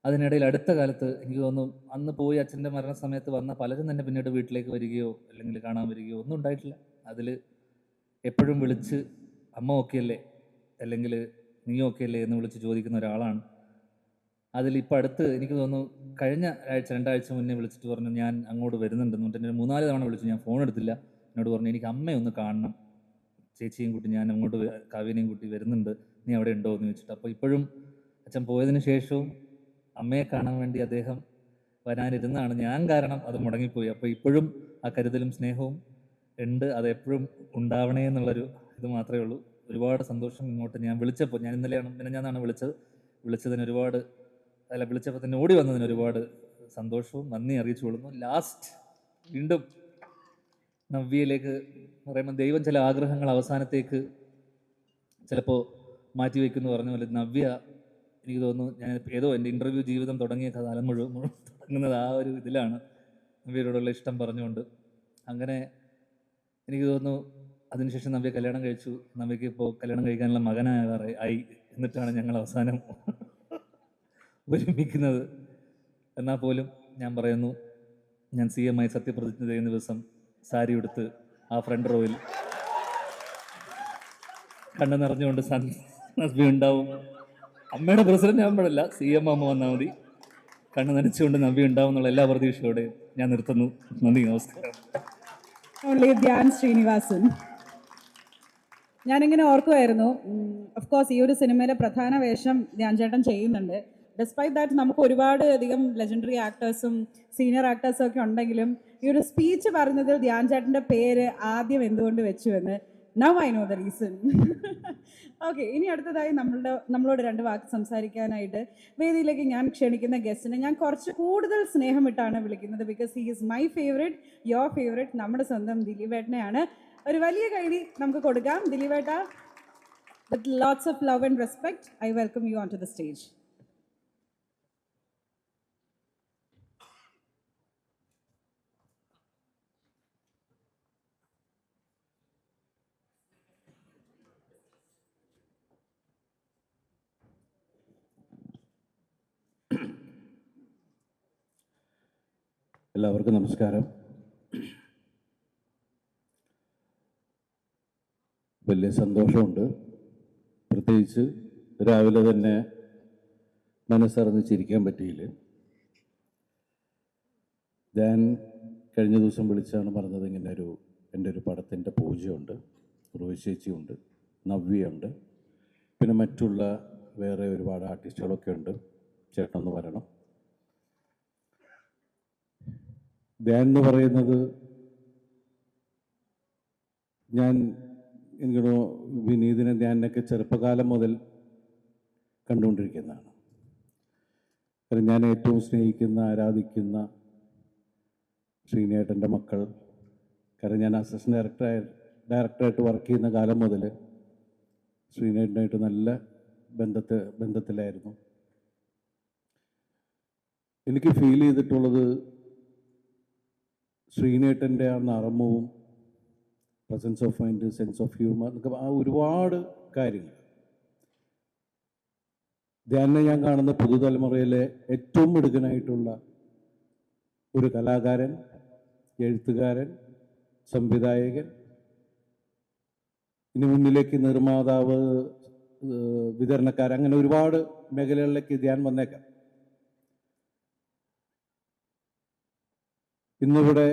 അതിനിടയിൽ അടുത്ത കാലത്ത് എനിക്ക് തോന്നുന്നു അന്ന് പോയി അച്ഛൻ്റെ മരണസമയത്ത് വന്ന പലരും തന്നെ പിന്നീട് വീട്ടിലേക്ക് വരികയോ അല്ലെങ്കിൽ കാണാൻ വരികയോ ഒന്നും ഉണ്ടായിട്ടില്ല. അതിൽ എപ്പോഴും വിളിച്ച് അമ്മ ഓക്കെ അല്ലേ അല്ലെങ്കിൽ നീ ഓക്കെ അല്ലേ എന്ന് വിളിച്ച് ചോദിക്കുന്ന ഒരാളാണ്. അതിലിപ്പോൾ അടുത്ത് എനിക്ക് തോന്നുന്നു കഴിഞ്ഞ 2 ആഴ്ച മുന്നേ വിളിച്ചിട്ട് പറഞ്ഞു ഞാൻ അങ്ങോട്ട് വരുന്നുണ്ടെന്ന് പറഞ്ഞിട്ട് എന്നെ 3-4 തവണ വിളിച്ചു. ഞാൻ ഫോൺ എടുത്തില്ല. എന്നോട് പറഞ്ഞു എനിക്ക് അമ്മയെ ഒന്ന് കാണണം, ചേച്ചിയും കൂട്ടി ഞാൻ അങ്ങോട്ട് കാവ്യനെയും കൂട്ടി വരുന്നുണ്ട്, നീ അവിടെ ഉണ്ടോ എന്ന് ചോദിച്ചിട്ട്. അപ്പോൾ ഇപ്പോഴും അച്ഛൻ പോയതിന് ശേഷവും അമ്മയെ കാണാൻ വേണ്ടി അദ്ദേഹം വരാനിരുന്നാണ്. ഞാൻ കാരണം അത് മുടങ്ങിപ്പോയി. അപ്പോൾ ഇപ്പോഴും ആ കരുതലും സ്നേഹവും ഉണ്ട്, അതെപ്പോഴും ഉണ്ടാവണേ എന്നുള്ളൊരു ഇത് മാത്രമേ ഉള്ളൂ. ഒരുപാട് സന്തോഷം. ഇങ്ങോട്ട് ഞാൻ വിളിച്ചപ്പോൾ, ഞാൻ മിനിഞ്ഞാന്നാണ് വിളിച്ചതിന് വിളിച്ചപ്പോൾ തന്നെ ഓടി വന്നതിന് ഒരുപാട് സന്തോഷവും നന്ദി അറിയിച്ചു കൊള്ളുന്നു. ലാസ്റ്റ് വീണ്ടും നവ്യയിലേക്ക് പറയുമ്പോൾ ദൈവം ചില ആഗ്രഹങ്ങൾ അവസാനത്തേക്ക് ചിലപ്പോൾ മാറ്റിവെക്കുന്നു പറഞ്ഞ പോലെ നവ്യ, എനിക്ക് തോന്നുന്നു ഞാൻ ഏതോ എൻ്റെ ഇൻ്റർവ്യൂ ജീവിതം തുടങ്ങിയ കാലം മുഴുവൻ തുടങ്ങുന്നത് ആ ഒരു ഇതിലാണ്, നവ്യയോടുള്ള ഇഷ്ടം പറഞ്ഞുകൊണ്ട്. അങ്ങനെ എനിക്ക് തോന്നുന്നു അതിനുശേഷം നവ്യ കല്യാണം കഴിച്ചു. നവ്യക്ക് ഇപ്പോൾ കല്യാണം കഴിക്കാനുള്ള മകനായി എന്നിട്ടാണ് ഞങ്ങൾ അവസാനം ഒരുമിക്കുന്നത്. എന്നാൽ പോലും ഞാൻ പറയുന്നു, ഞാൻ CM ആയി സത്യപ്രതിജ്ഞ ചെയ്യുന്ന ദിവസം സാരി ഉടുത്ത് ആ ഫ്രണ്ട് റോയിൽ കണ്ണു നിറഞ്ഞുകൊണ്ട് നവ്യ ഉണ്ടാവും. അമ്മയുടെ പ്രസിഡന്റ് ആകുമ്പോഴല്ല, CM അമ്മ വന്നാൽ മതി. കണ്ണു നനച്ചുകൊണ്ട് നവ്യ ഉണ്ടാവും എന്നുള്ള എല്ലാ പ്രതീക്ഷയോടെയും ഞാൻ നിർത്തുന്നു. നന്ദി, നമസ്കാരം. ധ്യാൻ ശ്രീനിവാസൻ. ഞാനിങ്ങനെ ഓർക്കുമായിരുന്നു, ഓഫ് കോഴ്സ് ഈ ഒരു സിനിമയിലെ പ്രധാന വേഷം ധ്യാൻ ചേട്ടൻ ചെയ്യുന്നുണ്ട്. ഡിസ്പൈറ്റ് ദാറ്റ് നമുക്ക് ഒരുപാട് അധികം ലെജൻഡറി ആക്ടേഴ്സും സീനിയർ ആക്ടേഴ്സും ഒക്കെ ഉണ്ടെങ്കിലും ഈ ഒരു സ്പീച്ച് പറഞ്ഞതിൽ ധ്യാൻ ചേട്ടൻ്റെ പേര് ആദ്യം എന്തുകൊണ്ട് വെച്ചു എന്ന് now I know the reason. Okay, ഇനി അടുത്തതായി നമ്മളോട് 2 വാക്ക് സംസാരിക്കാനായിട്ട് വേദിയിലേക്ക് ഞാൻ ക്ഷണിക്കുന്ന ഗസ്റ്റിനെ ഞാൻ കുറച്ച് കൂടുതൽ സ്നേഹമിട്ടാണ് വിളിക്കുന്നത്. Because he is my favourite, your favourite, നമ്മുടെ സ്വന്തം ദിലീപേട്ടനെയാണ്. ഒരു വലിയ കൈഡി നമുക്ക് കൊടുക്കാം. ദിലീപേട്ട, with lots of love and respect, I welcome you on to the stage. എല്ലാവർക്കും നമസ്കാരം. വലിയ സന്തോഷമുണ്ട്. പ്രത്യേകിച്ച് രാവിലെ തന്നെ മനസ്സറിഞ്ഞ് ചിരിക്കാൻ പറ്റിയില്ല. ഞാൻ കഴിഞ്ഞ ദിവസം വിളിച്ചാണ് പറഞ്ഞത് ഇങ്ങനെ എൻ്റെ ഒരു പടത്തിൻ്റെ പൂജയുണ്ട്, റോയ് ചേച്ചിയുണ്ട്, നവ്യയുണ്ട്, പിന്നെ മറ്റുള്ള വേറെ ഒരുപാട് ആർട്ടിസ്റ്റുകളൊക്കെ ഉണ്ട്, ചേട്ടനൊന്ന് വരണം. ധ്യാൻ എന്ന് പറയുന്നത് എനിക്ക് വിനീതിനെ ധ്യാനൊക്കെ ചെറുപ്പകാലം മുതൽ കണ്ടുകൊണ്ടിരിക്കുന്നതാണ്. കാരണം ഞാൻ ഏറ്റവും സ്നേഹിക്കുന്ന, ആരാധിക്കുന്ന ശ്രീനേട്ടൻ്റെ മക്കൾ, കാരണം ഞാൻ അസിസ്റ്റന്റ് ഡയറക്ടറായിട്ട് വർക്ക് ചെയ്യുന്ന കാലം മുതൽ ശ്രീനേട്ടനായിട്ട് നല്ല ബന്ധത്തിലായിരുന്നു. എനിക്ക് ഫീൽ ചെയ്തിട്ടുള്ളത് ശ്രീനേട്ടൻ്റെ ആ നർമ്മവും presence of mind, sense of humour എന്നൊക്കെ ആ ഒരുപാട് കാര്യങ്ങൾ. ധ്യാനെ ഞാൻ കാണുന്ന പുതുതലമുറയിലെ ഏറ്റവും മിടുക്കനായിട്ടുള്ള ഒരു കലാകാരൻ, എഴുത്തുകാരൻ, സംവിധായകൻ, ഇനി മുന്നിലേക്ക് നിർമ്മാതാവ്, വിതരണക്കാരൻ, അങ്ങനെ ഒരുപാട് മേഖലകളിലേക്ക് ധ്യാൻ വന്നേക്കാം. ഇന്നിവിടെ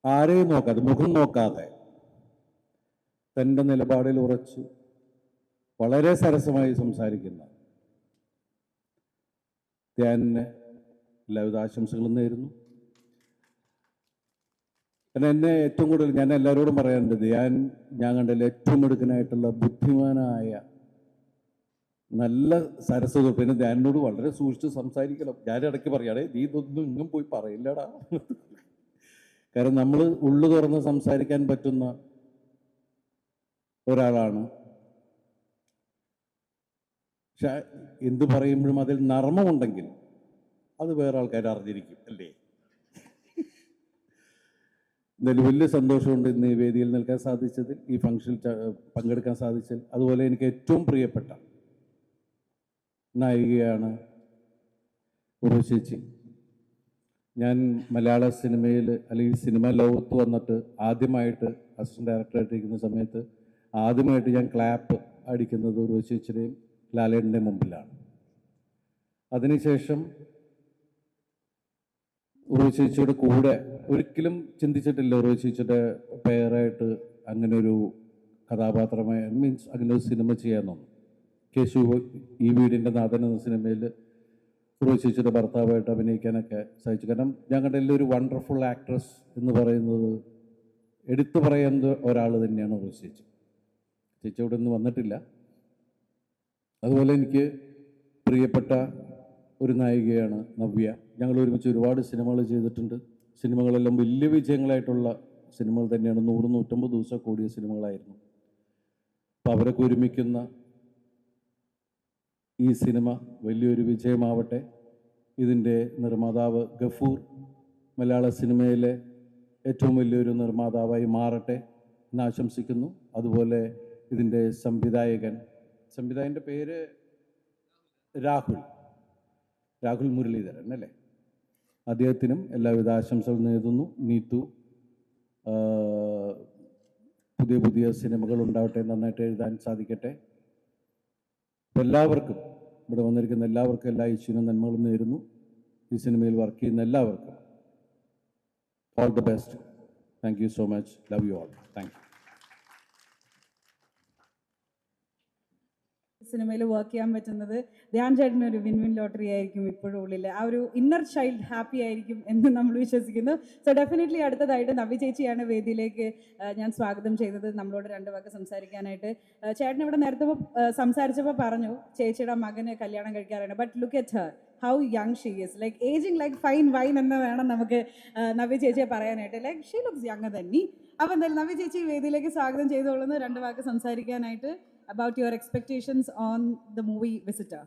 ആരെയും നോക്കാതെ, മുഖം നോക്കാതെ തൻ്റെ നിലപാടിൽ ഉറച്ചു വളരെ സരസമായി സംസാരിക്കുന്ന ധ്യാനിന് എല്ലാവിധ ആശംസകളും നേരുന്നു. കാരണം എന്നെ ഏറ്റവും കൂടുതൽ ഞാൻ എല്ലാവരോടും പറയാറുണ്ട്, ഞാൻ കണ്ടതിൽ ഏറ്റവും മിടുക്കനായിട്ടുള്ള ബുദ്ധിമാനായ നല്ല സരസ്വത. പിന്നെ ധ്യാനോട് വളരെ സൂക്ഷിച്ച് സംസാരിക്കണം. ഞാൻ ഇടയ്ക്ക് പറയാടേ, നീ ഇതൊന്നും ഇങ്ങും പോയി പറയില്ലടാ. കാരണം നമ്മൾ ഉള്ളു തുറന്ന് സംസാരിക്കാൻ പറ്റുന്ന ഒരാളാണ്. പക്ഷെ എന്ത് പറയുമ്പോഴും അതിൽ നർമ്മമുണ്ടെങ്കിൽ അത് വേറെ ആൾക്കാർ അറിഞ്ഞിരിക്കും, അല്ലേ? എന്തായാലും വലിയ സന്തോഷമുണ്ട് ഇന്ന് ഈ വേദിയിൽ നിൽക്കാൻ സാധിച്ചതിൽ, ഈ ഫംഗ്ഷനിൽ പങ്കെടുക്കാൻ സാധിച്ചതിൽ. അതുപോലെ എനിക്ക് ഏറ്റവും പ്രിയപ്പെട്ട നായികയാണ് ഉർവശി ചേച്ചി. ഞാൻ മലയാള സിനിമയിൽ അല്ലെങ്കിൽ സിനിമ ലോകത്ത് വന്നിട്ട് ആദ്യമായിട്ട് അസിസ്റ്റന്റ് ഡയറക്ടറായിട്ടിരിക്കുന്ന സമയത്ത് ആദ്യമായിട്ട് ഞാൻ ക്ലാപ്പ് അടിക്കുന്നത് ഉർവശി ചേച്ചിയുടെയും ലാലേട്ടൻ്റെ മുമ്പിലാണ്. അതിനുശേഷം ഉർവശി ചേച്ചിയുടെ കൂടെ ഒരിക്കലും ചിന്തിച്ചിട്ടില്ല ഉർവശി ചേച്ചിയുടെ പേരായിട്ട് അങ്ങനെ ഒരു കഥാപാത്രമായി, മീൻസ് അങ്ങനെ ഒരു സിനിമ ചെയ്യാമെന്നൊന്നും. കേശു ഈ വീടിൻ്റെ നാഥൻ എന്ന സിനിമയിൽ ഉർവശി ചേച്ചിയുടെ ഭർത്താവായിട്ട് അഭിനയിക്കാനൊക്കെ സാധിച്ചു. കാരണം ഞങ്ങളുടെ എല്ലാം ഒരു വണ്ടർഫുൾ ആക്ട്രസ് എന്ന് പറയുന്നത് എടുത്തു പറയുന്ന ഒരാൾ തന്നെയാണ് ഉർവശി ചേച്ചി. ചേച്ചി ഇവിടെ ഒന്നും വന്നിട്ടില്ല. അതുപോലെ എനിക്ക് പ്രിയപ്പെട്ട ഒരു നായികയാണ് നവ്യ. ഞങ്ങൾ ഒരുമിച്ച് ഒരുപാട് സിനിമകൾ ചെയ്തിട്ടുണ്ട്. സിനിമകളെല്ലാം വലിയ വിജയങ്ങളായിട്ടുള്ള സിനിമകൾ തന്നെയാണ്. 100-150 ദിവസം കൂടിയ സിനിമകളായിരുന്നു. അപ്പോൾ അവരൊക്കെ ഒരുമിക്കുന്ന ഈ സിനിമ വലിയൊരു വിജയമാവട്ടെ. ഇതിൻ്റെ നിർമ്മാതാവ് ഗഫൂർ മലയാള സിനിമയിലെ ഏറ്റവും വലിയൊരു നിർമ്മാതാവായി മാറട്ടെ എന്ന് ആശംസിക്കുന്നു. അതുപോലെ ഇതിൻ്റെ സംവിധായകൻ്റെ പേര് രാഹുൽ മുരളീധരൻ അല്ലേ? അദ്ദേഹത്തിനും എല്ലാവിധ ആശംസകൾ നേരുന്നു. നീതു പുതിയ സിനിമകൾ ഉണ്ടാവട്ടെ, നന്നായിട്ട് എഴുതാൻ സാധിക്കട്ടെ. എല്ലാവർക്കും, ഇവിടെ വന്നിരിക്കുന്ന എല്ലാവർക്കും എല്ലാ ഈശ്വരനും നന്മകളും നേരുന്നു. ഈ സിനിമയിൽ വർക്ക് ചെയ്യുന്ന എല്ലാവർക്കും all the best. Thank you so much. Love you all. Thank you. സിനിമയിൽ വർക്ക് ചെയ്യാൻ പറ്റുന്നത് ധ്യാൻ ചേട്ടന് ഒരു വിൻ ലോട്ടറി ആയിരിക്കും ഇപ്പോഴും ഉള്ളിൽ. ആ ഒരു ഇന്നർ ചൈൽഡ് ഹാപ്പി ആയിരിക്കും എന്ന് നമ്മൾ വിശ്വസിക്കുന്നു. സോ ഡെഫിനറ്റ്ലി അടുത്തതായിട്ട് നവ്യ ചേച്ചിയാണ് വേദിയിലേക്ക് ഞാൻ സ്വാഗതം ചെയ്തത്, നമ്മളോട് 2 വാക്ക് സംസാരിക്കാനായിട്ട്. ചേട്ടൻ ഇവിടെ നേരത്തെ സംസാരിച്ചപ്പോൾ പറഞ്ഞു ചേച്ചിയുടെ മകന് കല്യാണം കഴിക്കാറാണ്. But look at her, how young she is, like ageing like fine wine എന്ന് വേണം നമുക്ക് നവ്യ ചേച്ചിയെ പറയാനായിട്ട്. Like she looks younger than me. അപ്പോൾ എന്തായാലും നവ്യ ചേച്ചി വേദിയിലേക്ക് സ്വാഗതം ചെയ്തോളുന്നു 2 വാക്ക് സംസാരിക്കാനായിട്ട് about your expectations on the movie Visitor.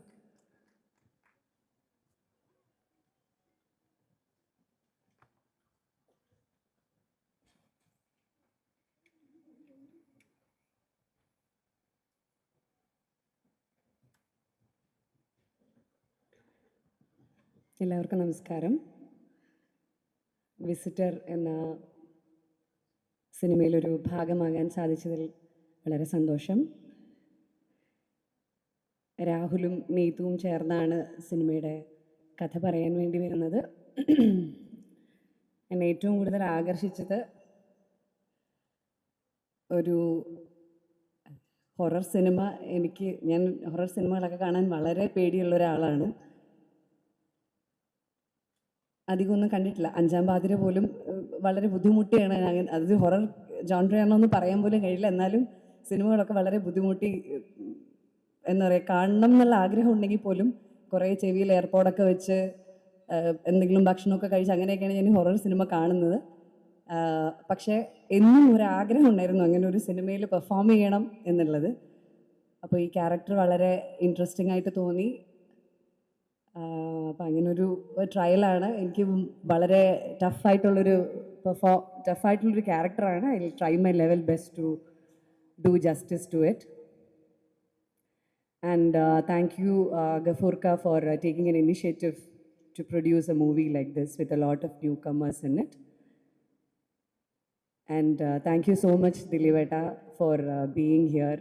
എല്ലാവർക്കും നമസ്കാരം. വിസിറ്റർ എന്ന സിനിമയിലൊരു ഭാഗമാകാൻ സാധിച്ചതിൽ വളരെ സന്തോഷം. രാഹുലും നീതുവും ചേർന്നാണ് സിനിമയുടെ കഥ പറയാൻ വേണ്ടി വരുന്നത്. എന്നെ ഏറ്റവും കൂടുതൽ ആകർഷിച്ചത് ഒരു ഹൊറർ സിനിമ. ഞാൻ ഹൊറർ സിനിമകളൊക്കെ കാണാൻ വളരെ പേടിയുള്ള ഒരാളാണ്. അധികമൊന്നും കണ്ടിട്ടില്ല. അഞ്ചാം പാതിര പോലും വളരെ ബുദ്ധിമുട്ടിയാണ്. അത് ഹൊറർ ജോൺറയാണോ എന്ന് പറയാൻ പോലും കഴിയില്ല. എന്നാലും സിനിമകളൊക്കെ വളരെ ബുദ്ധിമുട്ടി, എന്താ പറയുക, കാണണം എന്നുള്ള ആഗ്രഹം ഉണ്ടെങ്കിൽ പോലും കുറേ ചെവിയിൽ എയർപോഡൊക്കെ വെച്ച് എന്തെങ്കിലും ഭക്ഷണമൊക്കെ കഴിച്ച് അങ്ങനെയൊക്കെയാണ് ഞാൻ ഹൊറർ സിനിമ കാണുന്നത്. പക്ഷേ എന്നും ഒരാഗ്രഹം ഉണ്ടായിരുന്നു അങ്ങനെ ഒരു സിനിമയിൽ പെർഫോം ചെയ്യണം എന്നുള്ളത്. അപ്പോൾ ഈ ക്യാരക്ടർ വളരെ ഇൻട്രസ്റ്റിംഗ് ആയിട്ട് തോന്നി. അപ്പം അങ്ങനൊരു ട്രയലാണ്. എനിക്ക് വളരെ ടഫായിട്ടുള്ളൊരു ക്യാരക്ടറാണ്. I will try my level best to do justice to it. And thank you, Gafurka, for taking an initiative to produce a movie like this with a lot of newcomers in it. And thank you so much, Diliveta, for being here.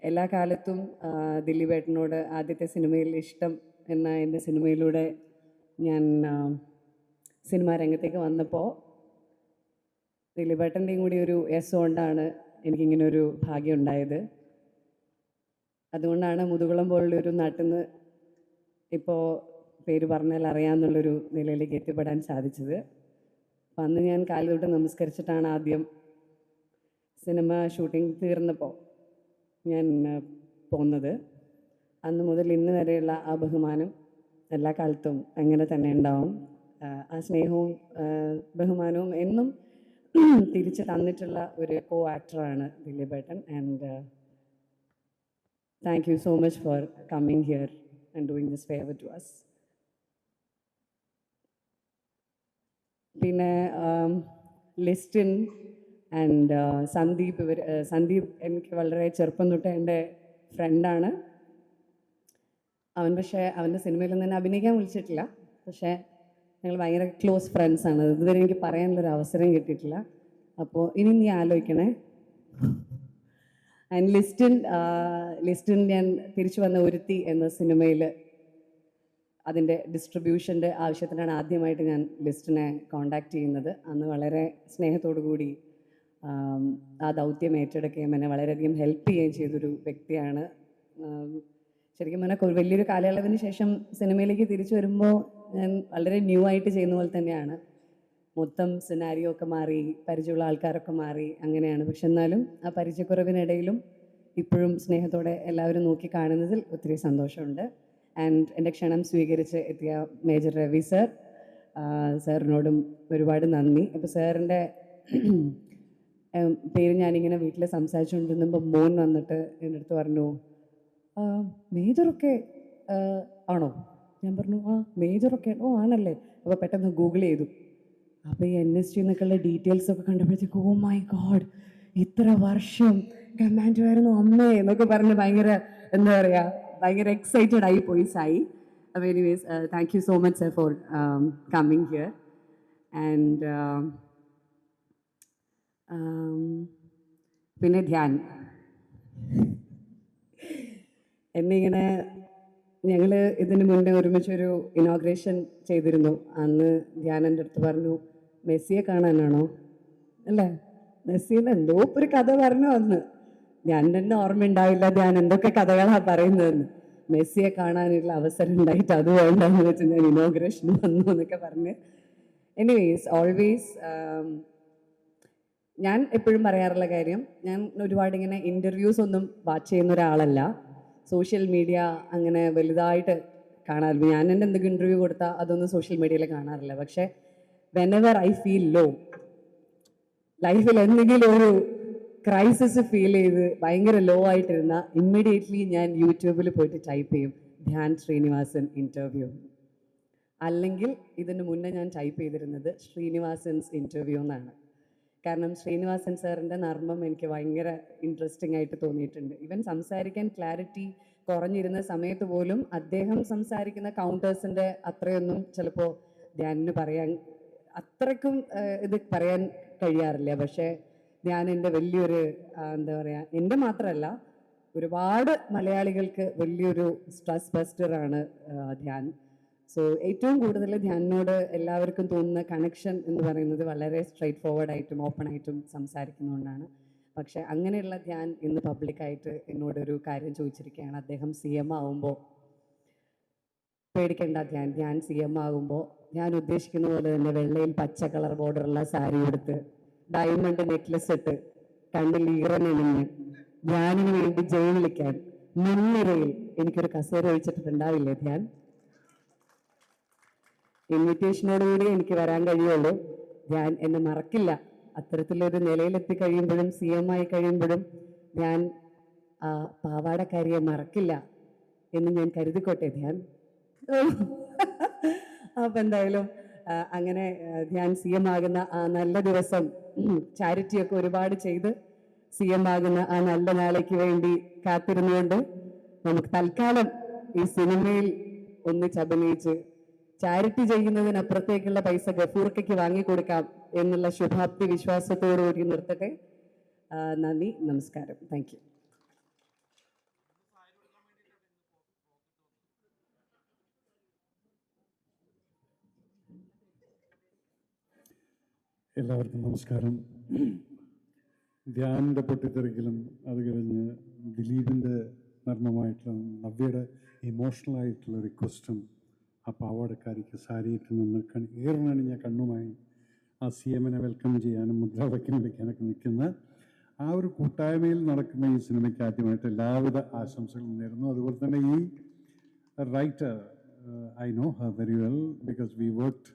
എല്ലാ കാലത്തും ദിലീപേട്ടനോട് ആദ്യത്തെ സിനിമയിൽ ഇഷ്ടം എന്ന എൻ്റെ സിനിമയിലൂടെ ഞാൻ cinema രംഗത്തേക്ക് വന്നപ്പോൾ ദിലീപേട്ടൻ്റെയും കൂടി ഒരു യെസ് കൊണ്ടാണ് എനിക്കിങ്ങനെ ഒരു ഭാഗ്യം ഉണ്ടായത്. അതുകൊണ്ടാണ് മുതുകുളം പോലുള്ള ഒരു നാട്ടിൽ നിന്ന് ഇപ്പോൾ പേര് പറഞ്ഞാൽ അറിയാമെന്നുള്ളൊരു നിലയിലേക്ക് എത്തിപ്പെടാൻ സാധിച്ചത്. അപ്പം അന്ന് ഞാൻ കാലുതൊട്ട് നമസ്കരിച്ചിട്ടാണ് ആദ്യം സിനിമ ഷൂട്ടിംഗ് തീർന്നപ്പോൾ ഞാൻ പോന്നത്. അന്ന് മുതൽ ഇന്ന് വരെയുള്ള ആ ബഹുമാനം എല്ലാ കാലത്തും അങ്ങനെ തന്നെ ഉണ്ടാവും. ആ സ്നേഹവും ബഹുമാനവും എന്നും തിരിച്ച് തന്നിട്ടുള്ള ഒരു കോ ആക്ടറാണ് ദിലീപേട്ടൻ. And thank you so much for coming here and doing this favor to us. പിന്നെ ലിസ്റ്റിൻ ആൻഡ് സന്ദീപ് എനിക്ക് വളരെ ചെറുപ്പം തൊട്ട് എൻ്റെ ഫ്രണ്ടാണ്. പക്ഷേ അവൻ്റെ സിനിമയിലൊന്നും തന്നെ അഭിനയിക്കാൻ വിളിച്ചിട്ടില്ല. പക്ഷേ ഞങ്ങൾ ഭയങ്കര ക്ലോസ് ഫ്രണ്ട്സാണ്. ഇതുവരെ എനിക്ക് പറയാനുള്ളൊരു അവസരം കിട്ടിയിട്ടില്ല. അപ്പോൾ ഇനി നീ ആലോചിക്കണേ. ആൻഡ് ലിസ്റ്റിൻ ഞാൻ തിരിച്ചു വന്ന ഒരുത്തി എന്ന സിനിമയിൽ അതിൻ്റെ ഡിസ്ട്രിബ്യൂഷൻ്റെ ആവശ്യത്തിനാണ് ആദ്യമായിട്ട് ഞാൻ ലിസ്റ്റിനെ കോണ്ടാക്ട് ചെയ്യുന്നത്. അന്ന് വളരെ സ്നേഹത്തോടു കൂടി ആ ദൗത്യം ഏറ്റെടുക്കുകയും എന്നെ വളരെയധികം ഹെൽപ്പ് ചെയ്യുകയും ചെയ്തൊരു വ്യക്തിയാണ്. ശരിക്കും പറഞ്ഞാൽ വലിയൊരു കാലയളവിന് ശേഷം സിനിമയിലേക്ക് തിരിച്ചു വരുമ്പോൾ ഞാൻ വളരെ ന്യൂ ആയിട്ട് ചെയ്യുന്ന പോലെ തന്നെയാണ്. മൊത്തം സിനാരിയോ ഒക്കെ മാറി, പരിചയമുള്ള ആൾക്കാരൊക്കെ മാറി, അങ്ങനെയാണ്. പക്ഷെ എന്നാലും ആ പരിചയക്കുറവിനിടയിലും ഇപ്പോഴും സ്നേഹത്തോടെ എല്ലാവരും നോക്കി കാണുന്നതിൽ ഒത്തിരി സന്തോഷമുണ്ട്. ആൻഡ് എൻ്റെ ക്ഷണം സ്വീകരിച്ച് എത്തിയ മേജർ രവി സാറിനോടും ഒരുപാട് നന്ദി. അപ്പോൾ സാറിൻ്റെ പേര് ഞാനിങ്ങനെ വീട്ടിൽ സംസാരിച്ചുകൊണ്ടിരുന്നപ്പോൾ മോൻ വന്നിട്ട് എൻ്റെ അടുത്ത് പറഞ്ഞു, മേജറൊക്കെ ആണോ? ഞാൻ പറഞ്ഞു മേജറൊക്കെ ആണല്ലേ. അപ്പോൾ പെട്ടെന്ന് ഗൂഗിൾ ചെയ്തു. അപ്പോൾ ഈ NSG എന്നൊക്കെയുള്ള ഡീറ്റെയിൽസ് ഒക്കെ കണ്ടപ്പോഴത്തേക്ക് ഓ മൈ ഗോഡ്, ഇത്ര വർഷം കമാൻഡോ ആയിരുന്നു അമ്മേ എന്നൊക്കെ പറഞ്ഞ് ഭയങ്കര എന്താ പറയുക, ഭയങ്കര എക്സൈറ്റഡ് ആയി പോയി സായി. അപ്പോൾ anyways thank you so much sir for coming here. And പിന്നെ ധ്യാൻ എന്നിങ്ങനെ ഞങ്ങൾ ഇതിന് മുന്നേ ഒരുമിച്ചൊരു ഇനോഗ്രേഷൻ ചെയ്തിരുന്നു. അന്ന് ധ്യാൻ എൻ്റെ അടുത്ത് പറഞ്ഞു, മെസ്സിയെ കാണാനാണോ അല്ലേ? മെസ്സിന്ന് എന്തോ ഒരു കഥ പറഞ്ഞു അന്ന്. ഞാൻ തന്നെ ഓർമ്മയുണ്ടാവില്ല ധ്യാൻ എന്തൊക്കെ കഥകളാണ് പറയുന്നതെന്ന്. മെസ്സിയെ കാണാനുള്ള അവസരം ഉണ്ടായിട്ട് അത് വേണ്ടെന്ന് വെച്ച് ഞാൻ ഇനോഗ്രേഷൻ വന്നു എന്നൊക്കെ പറഞ്ഞ്. എനിവേസ് ഓൾവേസ് ഞാൻ എപ്പോഴും പറയാറുള്ള കാര്യം, ഞാൻ ഒരുപാട് ഇങ്ങനെ ഇൻ്റർവ്യൂസ് ഒന്നും വാച്ച് ചെയ്യുന്ന ഒരാളല്ല. സോഷ്യൽ മീഡിയ അങ്ങനെ വലുതായിട്ട് കാണാറില്ല. ഞാൻ എൻ്റെ എന്തെങ്കിലും ഇൻ്റർവ്യൂ കൊടുത്താൽ അതൊന്നും സോഷ്യൽ മീഡിയയിൽ കാണാറില്ല. പക്ഷേ വെനെവർ ഐ ഫീൽ ലോ, ലൈഫിൽ എന്തെങ്കിലും ഒരു ക്രൈസിസ് ഫീൽ ചെയ്ത് ഭയങ്കര ലോ ആയിട്ടിരുന്ന ഇമ്മീഡിയറ്റ്ലി ഞാൻ യൂട്യൂബിൽ പോയിട്ട് ടൈപ്പ് ചെയ്യും ധ്യാൻ ശ്രീനിവാസൻ ഇൻ്റർവ്യൂ. അല്ലെങ്കിൽ ഇതിന് മുന്നേ ഞാൻ ടൈപ്പ് ചെയ്തിരുന്നത് ശ്രീനിവാസൻസ് ഇൻ്റർവ്യൂ എന്നാണ്. കാരണം ശ്രീനിവാസൻ സാറിൻ്റെ നർമ്മം എനിക്ക് ഭയങ്കര ഇൻട്രസ്റ്റിംഗ് ആയിട്ട് തോന്നിയിട്ടുണ്ട്. ഇവൻ സംസാരിക്കാൻ ക്ലാരിറ്റി കുറഞ്ഞിരുന്ന സമയത്ത് പോലും അദ്ദേഹം സംസാരിക്കുന്ന കൗണ്ടേഴ്സിൻ്റെ അത്രയൊന്നും ചിലപ്പോൾ ധ്യാനിന് പറയാൻ അത്രയ്ക്കും ഇത് പറയാൻ കഴിയാറില്ല. പക്ഷേ ധ്യാൻ എൻ്റെ വലിയൊരു എന്താ പറയുക, എൻ്റെ മാത്രമല്ല ഒരുപാട് മലയാളികൾക്ക് വലിയൊരു സ്ട്രെസ് ബസ്റ്ററാണ് ധ്യാൻ. സോ ഏറ്റവും കൂടുതൽ ധ്യാനിനോട് എല്ലാവർക്കും തോന്നുന്ന കണക്ഷൻ എന്ന് പറയുന്നത് വളരെ സ്ട്രൈറ്റ് ഫോർവേഡായിട്ടും ഓപ്പൺ ആയിട്ടും സംസാരിക്കുന്നതുകൊണ്ടാണ്. പക്ഷെ അങ്ങനെയുള്ള ധ്യാൻ ഇന്ന് പബ്ലിക്കായിട്ട് എന്നോടൊരു കാര്യം ചോദിച്ചിരിക്കുകയാണ്. അദ്ദേഹം CM ആവുമ്പോൾ പേടിക്കേണ്ട ധ്യാൻ CM ആകുമ്പോൾ ഞാൻ ഉദ്ദേശിക്കുന്ന പോലെ തന്നെ വെള്ളയിൽ പച്ച കളർ ബോർഡറുള്ള സാരി എടുത്ത് ഡയമണ്ട് നെക്ലസ് ഇട്ട് കണ്ണിൽ ഈറനണിഞ്ഞ് ധ്യാനിന് വേണ്ടി ജയ് വിളിക്കാൻ മുൻനിരയിൽ എനിക്കൊരു കസേര ഒഴിച്ചിട്ടുണ്ടാവില്ലേ ധ്യാൻ? ഇൻവിറ്റേഷനോടുകൂടി എനിക്ക് വരാൻ കഴിയുള്ളൂ. ധ്യാൻ എന്നെ മറക്കില്ല. അത്തരത്തിലൊരു നിലയിലെത്തി കഴിയുമ്പോഴും CM ആയി കഴിയുമ്പോഴും ധ്യാൻ ആ പാവാടക്കാരിയെ മറക്കില്ല എന്ന് ഞാൻ കരുതിക്കോട്ടെ ധ്യാൻ. അപ്പൊ എന്തായാലും അങ്ങനെ ധ്യാൻ CM ആകുന്ന ആ നല്ല ദിവസം ചാരിറ്റിയൊക്കെ ഒരുപാട് ചെയ്ത് CM ആകുന്ന ആ നല്ല നാളേക്ക് വേണ്ടി കാത്തിരുന്നുകൊണ്ട് നമുക്ക് തൽക്കാലം ഈ സിനിമയിൽ ഒന്നിച്ചഭിനയിച്ച് ചാരിറ്റി ചെയ്യുന്നതിനപ്പുറത്തേക്കുള്ള പൈസ ഗഫൂർക്കയ്ക്ക് വാങ്ങിക്കൊടുക്കാം എന്നുള്ള ശുഭാപ്തി വിശ്വാസത്തോടുകൂടി നിർത്തട്ടെ. നന്ദി, നമസ്കാരം. Thank you. എല്ലാവർക്കും നമസ്കാരം. ധ്യാനിൻ്റെ പൊട്ടിത്തെറിക്കലും അത് കഴിഞ്ഞ് ദിലീപിൻ്റെ നർമ്മമായിട്ടുള്ള നവ്യയുടെ ഇമോഷണലായിട്ടുള്ള റിക്വസ്റ്റും ആ പാവാടക്കാരിക്ക് സാരിയിട്ട് നിന്ന് ഏറിനണിഞ്ഞ കണ്ണുമായി ആ CM-നെ വെൽക്കം ചെയ്യാനും മുദ്രാവാക്യം വിളിക്കാനൊക്കെ നിൽക്കുന്ന ആ ഒരു കൂട്ടായ്മയിൽ നടക്കുന്ന ഈ സിനിമയ്ക്ക് ആദ്യമായിട്ട് എല്ലാവിധ ആശംസകളും നേരുന്നു. അതുപോലെ തന്നെ ഈ writer I know her very well because we worked.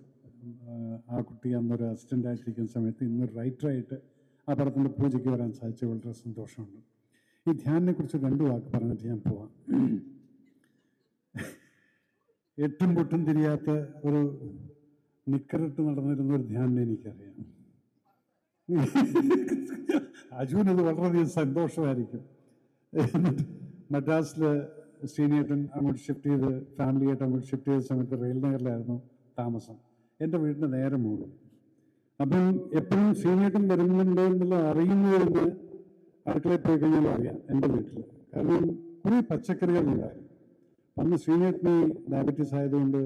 ആ കുട്ടി അന്നൊരു അസിസ്റ്റൻ്റ് ആയിട്ടിരിക്കുന്ന സമയത്ത് ഇന്നൊരു റൈറ്ററായിട്ട് ആ പടത്തിൻ്റെ പൂജയ്ക്ക് വരാൻ സാധിച്ച വളരെ സന്തോഷമുണ്ട്. ഈ ധ്യാനിനെ കുറിച്ച് 2 വാക്ക് പറഞ്ഞിട്ട് ഞാൻ പോവാം. എട്ടും പൊട്ടും തിരിയാത്ത ഒരു നിക്കറിട്ട് നടന്നിരുന്ന ഒരു ധ്യാനിനെ എനിക്കറിയാം. അജുവിനത് വളരെയധികം സന്തോഷമായിരിക്കും. എന്നിട്ട് മദ്രാസിൽ ശ്രീനേട്ടൻ അങ്ങോട്ട് ഷിഫ്റ്റ് ചെയ്ത് ഫാമിലിയായിട്ട് അങ്ങോട്ട് ഷിഫ്റ്റ് ചെയ്ത സമയത്ത് റെയിൽ നഗറിലായിരുന്നു താമസം. എൻ്റെ വീടിൻ്റെ നേരെ മുകളിൽ. അപ്പം എപ്പോഴും ശ്രീനേട്ടൻ വരുന്നുണ്ടോ എന്നുള്ളത് അറിയുന്നതെന്ന് അടുക്കളയിൽ പോയി കഴിഞ്ഞാൽ അറിയാം എൻ്റെ വീട്ടിൽ. കാരണം കുറേ പച്ചക്കറികളുണ്ടായിരുന്നു. അന്ന് ശ്രീനേട്ടന് ഡയബറ്റീസ് ആയതുകൊണ്ട്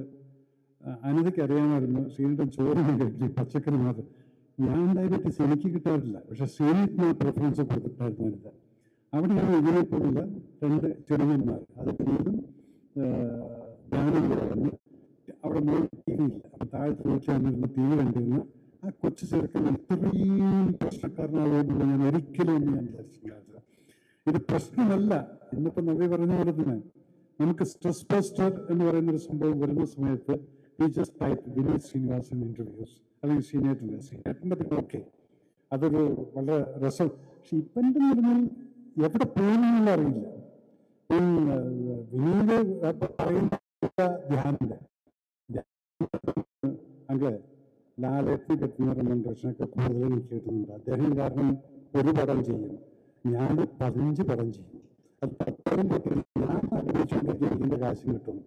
അനിതയ്ക്ക് അറിയാമായിരുന്നു ശ്രീനേട്ടൻ ചോറിന് കഴിക്കില്ല, പച്ചക്കറി മാത്രം. ഞാൻ ഡയബറ്റീസ് എനിക്ക് കിട്ടാറില്ല, പക്ഷെ ശ്രീനേട്ടന് പ്രിഫറൻസ് കൊടുത്തിട്ടായിരുന്നു അനിത. അവിടെയാണ് ഇതിനെ പോലുള്ള 2 ചെറുമന്മാർ, അത് പിന്നീടും ധ്യാനം വന്ന് അവിടെ മുകളിൽ TV ഇല്ല. അപ്പൊ താഴത്തെ വീട്ടിൽ വന്നിരുന്ന TV കണ്ടിരുന്ന ആ കൊച്ചു ചെറുക്കൻ ഇത്രയും പ്രശ്നക്കാരനാകുമെന്നുള്ള ഞാൻ ഒരിക്കലും ഒന്നും ഞാൻ വിചാരിച്ചിട്ടുണ്ടായിരുന്നില്ല. ഇത് പ്രശ്നമല്ല. ഇന്നിപ്പോ നവി പറഞ്ഞ പോലെ തന്നെ നമുക്ക് സ്ട്രെസ് ബസ്റ്റർ എന്ന് പറയുന്ന ഒരു സംഭവം വരുന്ന സമയത്ത് just type Vineeth Sreenivasan interviews അല്ലെങ്കിൽ ശ്രീനേട്ടൻ്റെ പിന്നെ ഓക്കെ, അതൊരു വളരെ രസം. പക്ഷെ ഇപ്പം എന്ന് പറഞ്ഞാൽ എവിടെ പോകുന്നുള്ള അറിയില്ല. വിനീത് പറയുന്ന ധ്യാനില്ല അങ്ങനെ ലാലേട്ടനെ പറ്റുന്ന റെമൻഡേഷനൊക്കെ കൂടുതൽ എനിക്ക് കിട്ടുന്നുണ്ട്. അദ്ദേഹം കാരണം ഒരു പടം ചെയ്യും, ഞാൻ 15 പടം ചെയ്യും. അത് 10 പടം കിട്ടും, ഞാൻ അഭിനയിച്ചുകൊണ്ടിരിക്കും, ഇതിന്റെ കാശ് കിട്ടും.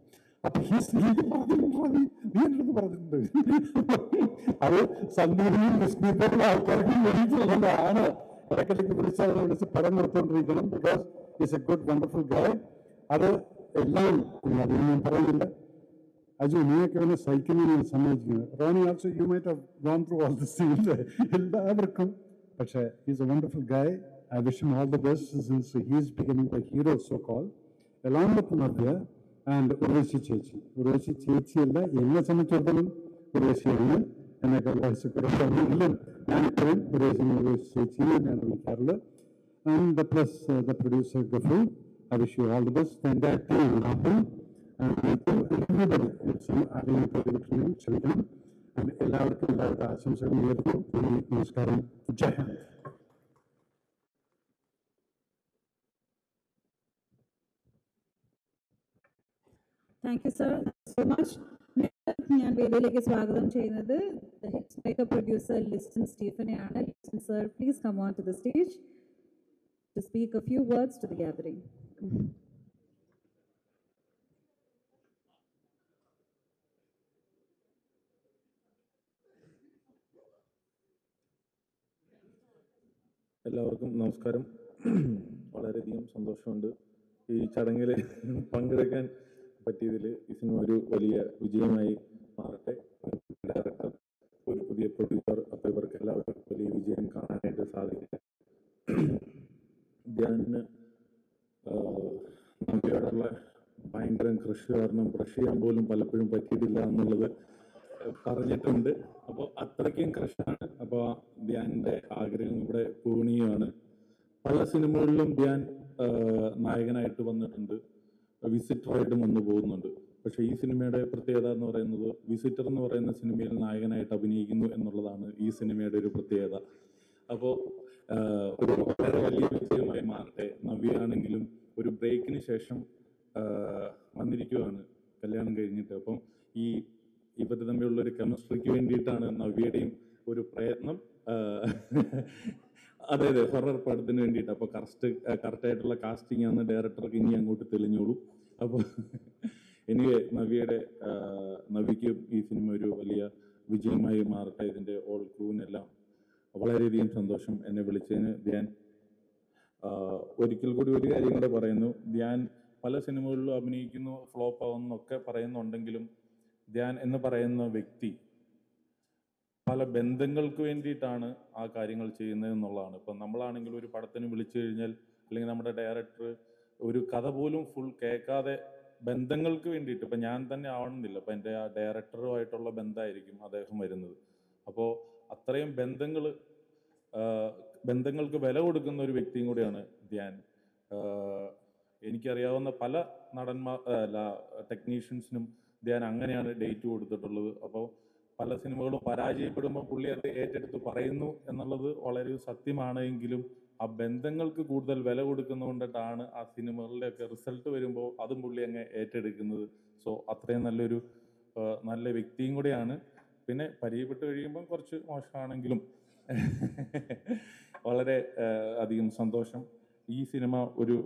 അപ്പൊ ഈ സ്ത്രീക്ക് പറഞ്ഞിട്ടുണ്ട് പറഞ്ഞിട്ടുണ്ട്. അത് സന്ദീപിനും വിസ്മിപ്പോഴും ആൾക്കാർക്കും വേണ്ടിയിട്ടുള്ളതാണ്. ഇടയ്ക്കിടയ്ക്ക് വിളിച്ച് പടം നിർത്തുകൊണ്ടിരിക്കണം. Because is a good wonderful guy. അത് എല്ലാം അതിന് ഞാൻ പറയുന്നില്ല. അജു, നീയൊക്കെ അവനെ സഹിക്കുന്നതിന് ഞാൻ സമ്മതിക്കുന്നത്. Roni also you might have gone through all this scenes. എല്ലാവർക്കും പക്ഷേ is a wonderful guy. I wish him all the best since he is becoming the hero so called. Along with Navya and Urvashi Chechi. Urvashi Chechi അല്ല, എന്നെ സംബന്ധിച്ചിടത്തോളം ഉർവശിയാണ്. എന്നേക്കാൾ വയസ്സ് കുറച്ചെങ്കിലും ഞാനിപ്പോഴും ഉർവശി ചേച്ചിയെ ഞാൻ വിളിക്കാറുള്ളത്. And plus the producer Gafoor. I wish you all the best. And that team happen. Everybody ക്ഷമിക്കണം. എല്ലാവർക്കും എല്ലാവരുടെ ആശംസകൾ നേരുന്നു. നമസ്കാരം. ജയ് Hind. Thank you, sir, so much. ഞാൻ വേദിയിലേക്ക് സ്വാഗതം ചെയ്യുന്നത് മേക്കപ്പ് പ്രൊഡ്യൂസർ ലിസ്റ്റൻ സ്റ്റീഫനെയാണ്. Listin sir, please come on to the stage to speak a few words to the gathering. എല്ലാവർക്കും നമസ്കാരം. വളരെയധികം സന്തോഷമുണ്ട് ഈ ചടങ്ങിൽ പങ്കെടുക്കാൻ പറ്റിയതിൽ ഈ സിനിമ ഒരു വലിയ വിജയമായി മാറട്ടെ. ഡയറക്ടർ, ഒരു പുതിയ പ്രൊഡ്യൂസർ, അപ്പോൾ ഇവർക്ക് എല്ലാവർക്കും വലിയ വിജയം കാണാനായിട്ട് സാധിക്കട്ടെ. ധ്യാനിന് നവ്യയോടുള്ള ഭയങ്കര കൃഷി കാരണം ബ്രഷ് ചെയ്യാൻ പോലും പലപ്പോഴും പറ്റിയിട്ടില്ല എന്നുള്ളത് പറഞ്ഞിട്ടുണ്ട്. അപ്പോൾ അത്രയ്ക്കും ക്രഷാണ്. അപ്പോൾ ധ്യാനിൻ്റെ ആഗ്രഹം ഇവിടെ പൂർണ്ണീയമാണ്. പല സിനിമകളിലും ധ്യാൻ നായകനായിട്ട് വന്നിട്ടുണ്ട്, വിസിറ്ററായിട്ടും വന്നു പോകുന്നുണ്ട്. പക്ഷേ ഈ സിനിമയുടെ പ്രത്യേകത എന്ന് പറയുന്നത് വിസിറ്റർ എന്ന് പറയുന്ന സിനിമയിൽ നായകനായിട്ട് അഭിനയിക്കുന്നു എന്നുള്ളതാണ് ഈ സിനിമയുടെ ഒരു പ്രത്യേകത. അപ്പോൾ ഒരു വളരെ വലിയ വിജയമായി മാറട്ടെ. നവ്യയാണെങ്കിലും ഒരു ബ്രേക്കിന് ശേഷം വന്നിരിക്കുകയാണ് കല്യാണം കഴിഞ്ഞിട്ട്. അപ്പം ഇവർ തമ്മിലുള്ളൊരു കെമിസ്ട്രിക്ക് വേണ്ടിയിട്ടാണ് നവ്യയുടെയും ഒരു പ്രയത്നം. അതെ, ഹൊറർ പടത്തിന് വേണ്ടിയിട്ട്. അപ്പോൾ കറക്റ്റായിട്ടുള്ള കാസ്റ്റിംഗ് ആണ് ഡയറക്ടർക്ക് ഇനി അങ്ങോട്ട് തെളിഞ്ഞോളൂ. അപ്പോൾ എനിവേ നവ്യയ്ക്കും ഈ സിനിമ ഒരു വലിയ വിജയമായി മാറട്ടെ. ഇതിൻ്റെ ഓൾ ക്രൂവിനെല്ലാം വളരെയധികം സന്തോഷം എന്നെ വിളിച്ചതിന്. ധ്യാൻ, ഒരിക്കൽ കൂടി ഒരു കാര്യം കൂടെ പറയുന്നു. ധ്യാൻ പല സിനിമകളിലും അഭിനയിക്കുന്നു, ഫ്ലോപ്പ് ആവുന്നൊക്കെ പറയുന്നുണ്ടെങ്കിലും ധ്യാൻ എന്ന് പറയുന്ന വ്യക്തി പല ബന്ധങ്ങൾക്ക് വേണ്ടിയിട്ടാണ് ആ കാര്യങ്ങൾ ചെയ്യുന്നത് എന്നുള്ളതാണ്. ഇപ്പം നമ്മളാണെങ്കിൽ ഒരു പടത്തിന് വിളിച്ചു കഴിഞ്ഞാൽ, അല്ലെങ്കിൽ നമ്മുടെ ഡയറക്ടർ ഒരു കഥ പോലും ഫുൾ കേൾക്കാതെ ബന്ധങ്ങൾക്ക് വേണ്ടിയിട്ട്, ഇപ്പം ഞാൻ തന്നെ ആവണമെന്നില്ല, അപ്പം എൻ്റെ ആ ഡയറക്ടറുമായിട്ടുള്ള ബന്ധമായിരിക്കും അദ്ദേഹം വരുന്നത്. അപ്പോൾ അത്രയും ബന്ധങ്ങൾക്ക് വില കൊടുക്കുന്ന ഒരു വ്യക്തിയും കൂടിയാണ് ധ്യാൻ. എനിക്കറിയാവുന്ന പല ടെക്നീഷ്യൻസിനും ധ്യാൻ അങ്ങനെയാണ് ഡേറ്റ് കൊടുത്തിട്ടുള്ളത്. അപ്പോൾ പല സിനിമകളും പരാജയപ്പെടുമ്പോൾ പുള്ളി അത് ഏറ്റെടുത്ത് പറയുന്നു എന്നുള്ളത് വളരെ സത്യമാണെങ്കിലും ആ ബന്ധങ്ങൾക്ക് കൂടുതൽ വില കൊടുക്കുന്നതുകൊണ്ടിട്ടാണ് ആ സിനിമകളുടെയൊക്കെ റിസൾട്ട് വരുമ്പോൾ അതും പുള്ളി അങ്ങ് ഏറ്റെടുക്കുന്നത്. സോ അത്രയും നല്ല വ്യക്തിയും കൂടെയാണ്. പിന്നെ പരിചയപ്പെട്ട് കഴിയുമ്പം കുറച്ച് മോശമാണെങ്കിലും വളരെ അധികം സന്തോഷം. ഈ സിനിമ ഒരു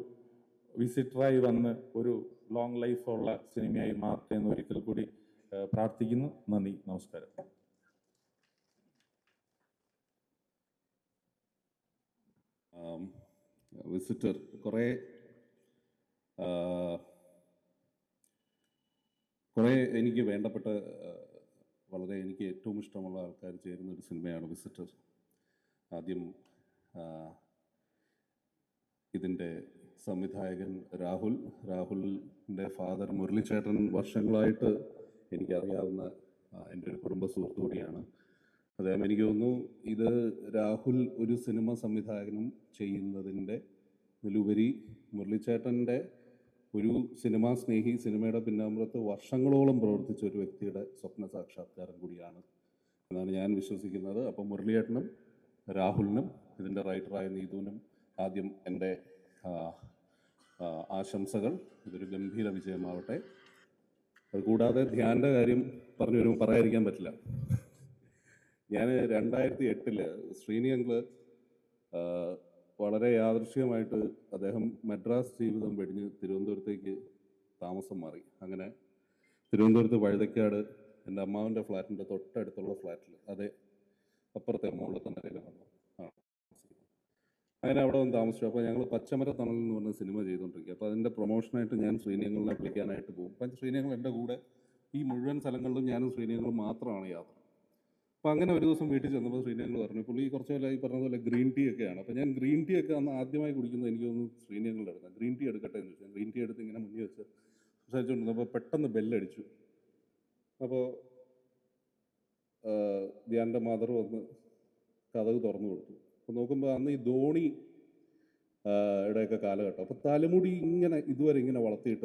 വിസിറ്ററായി വന്ന് ഒരു ലോങ് ലൈഫുള്ള സിനിമയായി മാറട്ടെ എന്ന് ഒരിക്കൽ കൂടി പ്രാർത്ഥിക്കുന്നു. നന്ദി, നമസ്കാരം. വിസിറ്റർ കുറേ എനിക്ക് വേണ്ടപ്പെട്ട, വളരെ എനിക്ക് ഏറ്റവും ഇഷ്ടമുള്ള ആൾക്കാർ ചേരുന്ന ഒരു സിനിമയാണ് വിസിറ്റർ. ആദ്യം ഇതിൻ്റെ സംവിധായകൻ രാഹുലിൻ്റെ ഫാദർ മുരളിച്ചേട്ടൻ വർഷങ്ങളായിട്ട് എനിക്കറിയാവുന്ന എൻ്റെ ഒരു കുടുംബ സുഹൃത്തു കൂടിയാണ് അദ്ദേഹം. എനിക്ക് തോന്നുന്നു ഇത് രാഹുൽ ഒരു സിനിമ സംവിധായകനും ചെയ്യുന്നതിൻ്റെ ഇതിലുപരി മുരളിച്ചേട്ടൻ്റെ ഒരു സിനിമാ സ്നേഹി, സിനിമയുടെ പിന്നാമ്പുറത്ത് വർഷങ്ങളോളം പ്രവർത്തിച്ച ഒരു വ്യക്തിയുടെ സ്വപ്ന സാക്ഷാത്കാരം കൂടിയാണ് എന്നാണ് ഞാൻ വിശ്വസിക്കുന്നത്. അപ്പം മുരളിയേട്ടനും രാഹുലിനും ഇതിൻ്റെ റൈറ്ററായ നീതുവിനും ആദ്യം എൻ്റെ ആശംസകൾ. ഇതൊരു ഗംഭീര വിജയമാവട്ടെ. അതുകൂടാതെ ധ്യാൻ്റെ കാര്യം പറഞ്ഞു വരുമ്പോൾ പറയാതിരിക്കാൻ പറ്റില്ല. ഞാൻ 2008 ശ്രീനി അങ്കിള് വളരെ യാദൃശ്ചികമായിട്ട് അദ്ദേഹം മദ്രാസ് ജീവിതം വെടിഞ്ഞ് തിരുവനന്തപുരത്തേക്ക് താമസം മാറി. അങ്ങനെ തിരുവനന്തപുരത്ത് വഴുതക്കാട് എൻ്റെ അമ്മാവൻ്റെ ഫ്ലാറ്റിൻ്റെ തൊട്ടടുത്തുള്ള ഫ്ലാറ്റിൽ, അതേ അപ്പുറത്തെ മുകളിലത്തെ നിലയിൽ വന്നു അങ്ങനെ അവിടെ വന്ന് താമസിച്ചു. അപ്പോൾ ഞങ്ങൾ പച്ചമര തണൽ എന്ന് പറഞ്ഞ സിനിമ ചെയ്തുകൊണ്ടിരിക്കുക. അപ്പോൾ അതിൻ്റെ പ്രൊമോഷനായിട്ട് ഞാൻ ശ്രീനിയങ്ങളിനെ വിളിക്കാനായിട്ട് പോകും. അപ്പം ശ്രീനിയങ്ങൾ എൻ്റെ കൂടെ ഈ മുഴുവൻ സ്ഥലങ്ങളിലും ഞാനും ശ്രീനിയങ്ങളും മാത്രമാണ് യാത്ര. അപ്പോൾ അങ്ങനെ ഒരു ദിവസം വീട്ടിൽ ചെന്നപ്പോൾ ശ്രീനിയങ്ങൾ പറഞ്ഞു, പുള്ളി കുറച്ച് പോലെ ഈ പറഞ്ഞ പോലെ ഗ്രീൻ ടീ ഒക്കെയാണ്. അപ്പോൾ ഞാൻ ഗ്രീൻ ടീ ഒക്കെ അന്ന് ആദ്യമായി കുടിക്കുന്നത് എനിക്ക് തോന്നുന്നു ശ്രീനിയങ്ങളുടെ അടുത്താണ്. ഗ്രീൻ ടീ എടുക്കട്ടെ എന്ന് ചോദിച്ചാൽ ഗ്രീൻ ടീ എടുത്ത് ഇങ്ങനെ മുന്നിൽ വെച്ച് സംസാരിച്ചുകൊണ്ടിരുന്നപ്പോൾ പെട്ടെന്ന് ബെല്ലടിച്ചു. അപ്പോൾ ധ്യാൻ്റെ മദർ വന്ന് കതക് തുറന്നു കൊടുത്തു. അപ്പോൾ നോക്കുമ്പോൾ അന്ന് ഈ ധോണി ഇടയൊക്കെ കാലഘട്ടം. അപ്പോൾ തലമുടി ഇങ്ങനെ ഇതുവരെ ഇങ്ങനെ വളർത്തിയിട്ട